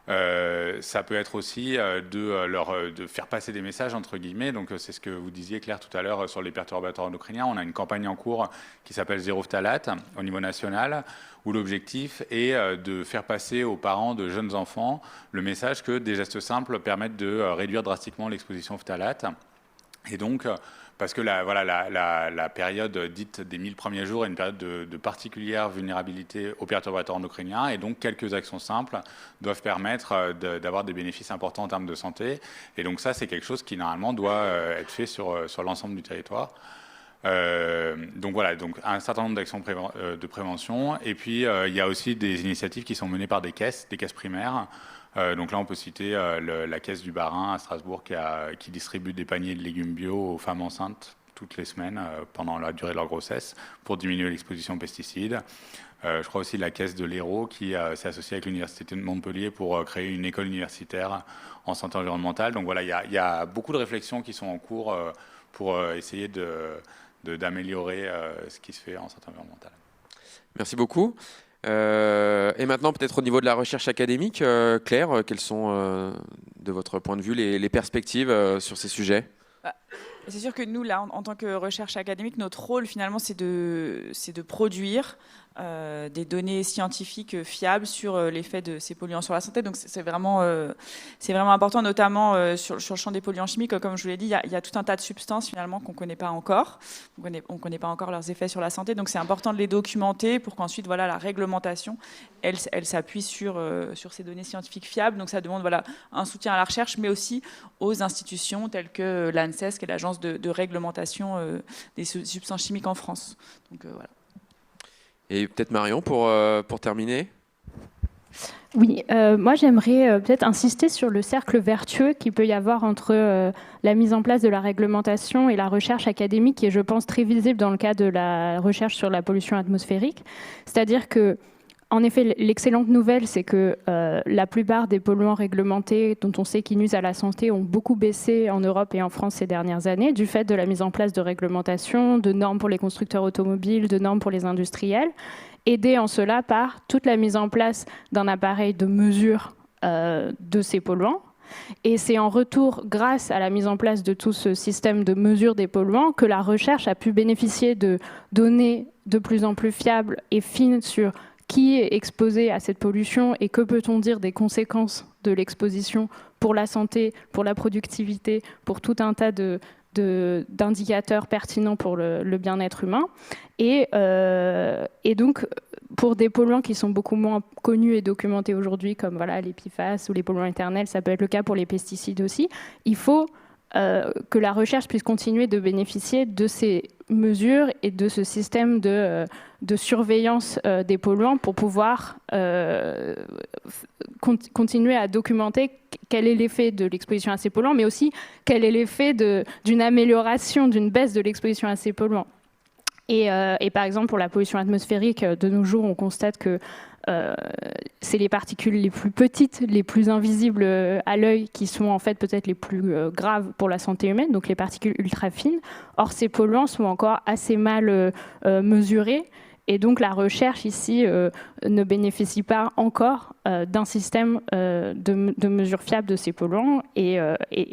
Ça peut être aussi de faire passer des messages, entre guillemets. Donc c'est ce que vous disiez, Claire, tout à l'heure sur les perturbateurs endocriniens. On a une campagne en cours qui s'appelle Zéro phtalate au niveau national, où l'objectif est de faire passer aux parents de jeunes enfants le message que des gestes simples permettent de réduire drastiquement l'exposition au phtalate. Et donc, parce que la période dite des 1000 premiers jours est une période de particulière vulnérabilité aux perturbateurs endocriniens, et donc quelques actions simples doivent permettre d'avoir des bénéfices importants en termes de santé. Et donc ça, c'est quelque chose qui normalement doit être fait sur l'ensemble du territoire. Donc voilà, donc un certain nombre d'actions de prévention. Et puis il y a aussi des initiatives qui sont menées par des caisses primaires. Donc là, on peut citer la caisse du Bas-Rhin à Strasbourg qui distribue des paniers de légumes bio aux femmes enceintes toutes les semaines pendant la durée de leur grossesse pour diminuer l'exposition aux pesticides. Je crois aussi la caisse de l'Hérault qui s'est associée avec l'Université de Montpellier pour créer une école universitaire en santé environnementale. Donc voilà, il y a beaucoup de réflexions qui sont en cours pour essayer d'améliorer ce qui se fait en santé environnementale. Merci beaucoup. Et maintenant, peut-être au niveau de la recherche académique, Claire, quelles sont, de votre point de vue, les perspectives sur ces sujets ? C'est sûr que nous, là, en tant que recherche académique, notre rôle, finalement, c'est de produire des données scientifiques fiables sur l'effet de ces polluants sur la santé. Donc c'est vraiment important, notamment sur le champ des polluants chimiques. Comme je vous l'ai dit, il y a tout un tas de substances finalement qu'on ne connaît pas encore. On connaît pas encore leurs effets sur la santé. Donc c'est important de les documenter pour qu'ensuite la réglementation, elle s'appuie sur ces données scientifiques fiables. Donc ça demande un soutien à la recherche, mais aussi aux institutions telles que l'ANSES, qui est l'agence de réglementation des substances chimiques en France. Donc voilà. Et peut-être Marion pour terminer. Oui, moi j'aimerais peut-être insister sur le cercle vertueux qu'il peut y avoir entre la mise en place de la réglementation et la recherche académique, qui est, je pense, très visible dans le cas de la recherche sur la pollution atmosphérique. C'est-à-dire que, en effet, l'excellente nouvelle, c'est que la plupart des polluants réglementés dont on sait qu'ils nuisent à la santé ont beaucoup baissé en Europe et en France ces dernières années, du fait de la mise en place de réglementations, de normes pour les constructeurs automobiles, de normes pour les industriels, aidés en cela par toute la mise en place d'un appareil de mesure de ces polluants. Et c'est en retour, grâce à la mise en place de tout ce système de mesure des polluants, que la recherche a pu bénéficier de données de plus en plus fiables et fines sur qui est exposé à cette pollution et que peut-on dire des conséquences de l'exposition pour la santé, pour la productivité, pour tout un tas d'indicateurs pertinents pour le bien-être humain. Et donc, pour des polluants qui sont beaucoup moins connus et documentés aujourd'hui, comme voilà, les PFAS ou les polluants éternels, ça peut être le cas pour les pesticides aussi, il faut que la recherche puisse continuer de bénéficier de ces mesures et de ce système de surveillance des polluants pour pouvoir continuer à documenter quel est l'effet de l'exposition à ces polluants, mais aussi quel est l'effet d'une amélioration, d'une baisse de l'exposition à ces polluants. Et par exemple, pour la pollution atmosphérique, de nos jours, on constate que c'est les particules les plus petites, les plus invisibles à l'œil, qui sont en fait peut-être les plus graves pour la santé humaine, donc les particules ultra fines. Or, ces polluants sont encore assez mal mesurés. Et donc la recherche ici ne bénéficie pas encore d'un système de mesure fiable de ces polluants. Et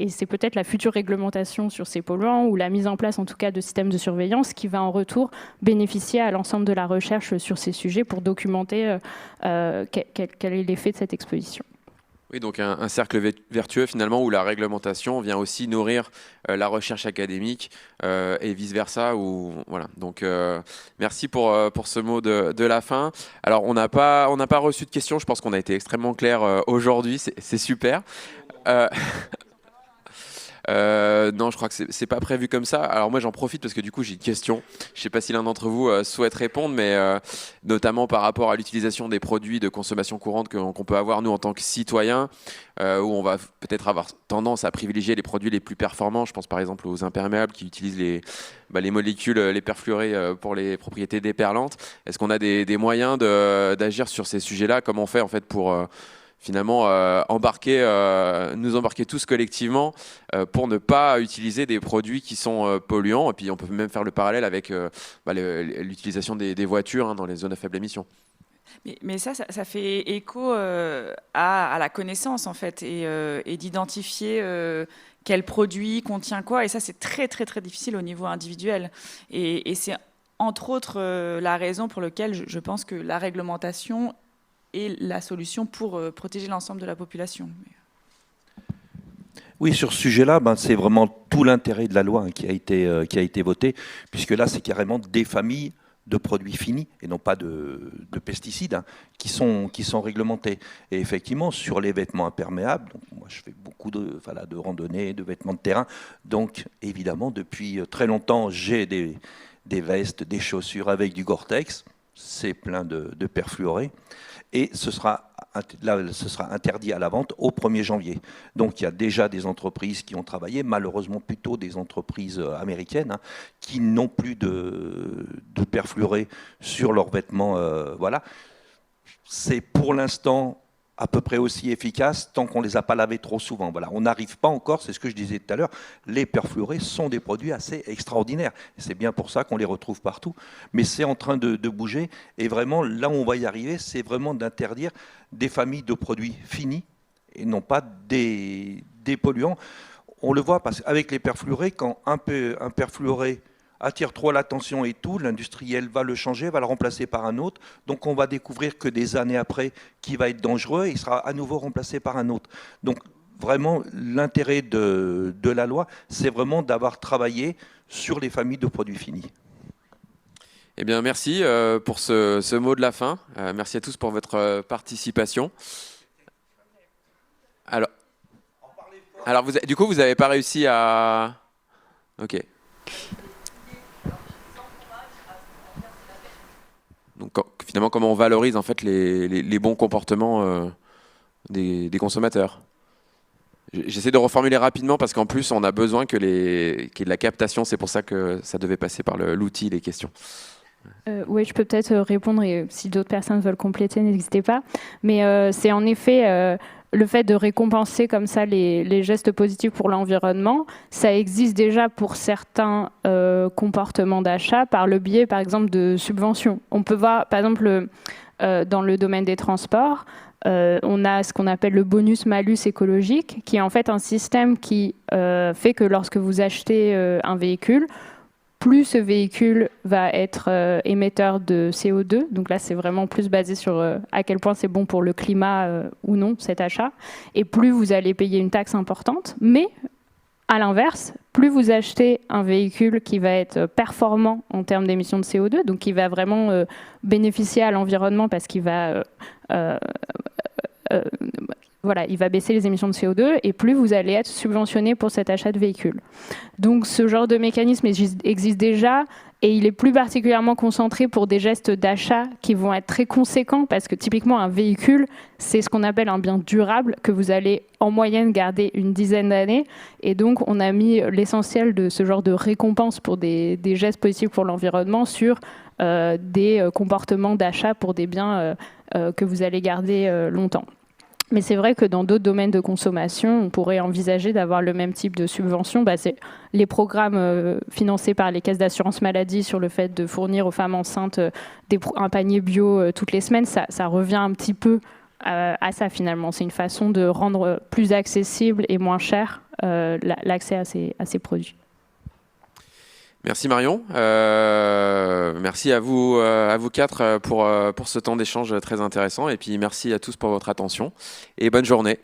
c'est peut-être la future réglementation sur ces polluants ou la mise en place en tout cas de systèmes de surveillance qui va en retour bénéficier à l'ensemble de la recherche sur ces sujets pour documenter quel est l'effet de cette exposition. Oui, donc un cercle vertueux finalement où la réglementation vient aussi nourrir la recherche académique et vice-versa. Voilà. Donc merci pour ce mot de la fin. Alors on n'a pas reçu de questions, je pense qu'on a été extrêmement clair aujourd'hui, c'est super. Non, je crois que c'est pas prévu comme ça. Alors moi j'en profite parce que du coup j'ai une question. Je sais pas si l'un d'entre vous souhaite répondre, mais notamment par rapport à l'utilisation des produits de consommation courante qu'on peut avoir nous en tant que citoyens, où on va peut-être avoir tendance à privilégier les produits les plus performants. Je pense par exemple aux imperméables qui utilisent les molécules, les perfluorés pour les propriétés déperlantes. Est-ce qu'on a des moyens d'agir sur ces sujets-là? Comment on fait en fait pour finalement nous embarquer tous collectivement pour ne pas utiliser des produits qui sont polluants. Et puis on peut même faire le parallèle avec l'utilisation des voitures dans les zones à faible émission. Mais ça fait écho à la connaissance en fait et d'identifier quel produit contient quoi. Et ça c'est très très très difficile au niveau individuel. Et c'est entre autres la raison pour laquelle je pense que la réglementation est la solution pour protéger l'ensemble de la population. Oui, sur ce sujet-là, c'est vraiment tout l'intérêt de la loi qui a été votée, puisque là, c'est carrément des familles de produits finis et non pas de pesticides qui sont réglementés. Et effectivement, sur les vêtements imperméables, donc moi je fais beaucoup de randonnées, de vêtements de terrain, donc évidemment, depuis très longtemps, j'ai des vestes, des chaussures avec du Gore-Tex, c'est plein de perfluorés. Et ce sera interdit à la vente au 1er janvier. Donc il y a déjà des entreprises qui ont travaillé, malheureusement plutôt des entreprises américaines, qui n'ont plus de perfluorés sur leurs vêtements. Voilà. C'est pour l'instant à peu près aussi efficace tant qu'on ne les a pas lavés trop souvent. Voilà. On n'arrive pas encore, c'est ce que je disais tout à l'heure, les perfluorés sont des produits assez extraordinaires. C'est bien pour ça qu'on les retrouve partout. Mais c'est en train de bouger. Et vraiment, là où on va y arriver, c'est vraiment d'interdire des familles de produits finis et non pas des polluants. On le voit parce qu'avec les perfluorés, quand un perfluoré attire trop l'attention et tout, l'industriel va le changer, va le remplacer par un autre. Donc on va découvrir que des années après, qui va être dangereux, il sera à nouveau remplacé par un autre. Donc vraiment, l'intérêt de la loi, c'est vraiment d'avoir travaillé sur les familles de produits finis. Eh bien, merci pour ce mot de la fin. Merci à tous pour votre participation. Alors du coup, vous n'avez pas réussi à... Ok. Donc finalement, comment on valorise en fait les bons comportements des consommateurs. J'essaie de reformuler rapidement parce qu'en plus, on a besoin qu'il y ait de la captation. C'est pour ça que ça devait passer par l'outil, les questions. Oui, je peux peut-être répondre et si d'autres personnes veulent compléter, n'hésitez pas. Mais c'est en effet le fait de récompenser comme ça les gestes positifs pour l'environnement. Ça existe déjà pour certains comportements d'achat par le biais, par exemple, de subventions. On peut voir, par exemple, dans le domaine des transports, on a ce qu'on appelle le bonus-malus écologique, qui est en fait un système qui fait que lorsque vous achetez un véhicule, plus ce véhicule va être émetteur de CO2. Donc là, c'est vraiment plus basé sur à quel point c'est bon pour le climat ou non, cet achat. Et plus vous allez payer une taxe importante. Mais à l'inverse, plus vous achetez un véhicule qui va être performant en termes d'émissions de CO2, donc qui va vraiment bénéficier à l'environnement parce qu'il va... voilà, il va baisser les émissions de CO2 et plus vous allez être subventionné pour cet achat de véhicule. Donc ce genre de mécanisme existe déjà et il est plus particulièrement concentré pour des gestes d'achat qui vont être très conséquents parce que typiquement un véhicule, c'est ce qu'on appelle un bien durable que vous allez en moyenne garder une dizaine d'années et donc on a mis l'essentiel de ce genre de récompense pour des gestes positifs pour l'environnement sur des comportements d'achat pour des biens que vous allez garder longtemps. Mais c'est vrai que dans d'autres domaines de consommation, on pourrait envisager d'avoir le même type de subvention. C'est les programmes financés par les caisses d'assurance maladie sur le fait de fournir aux femmes enceintes un panier bio toutes les semaines, ça revient un petit peu à ça finalement. C'est une façon de rendre plus accessible et moins cher l'accès à ces produits. Merci Marion. Merci à vous quatre pour ce temps d'échange très intéressant. Et puis merci à tous pour votre attention et bonne journée.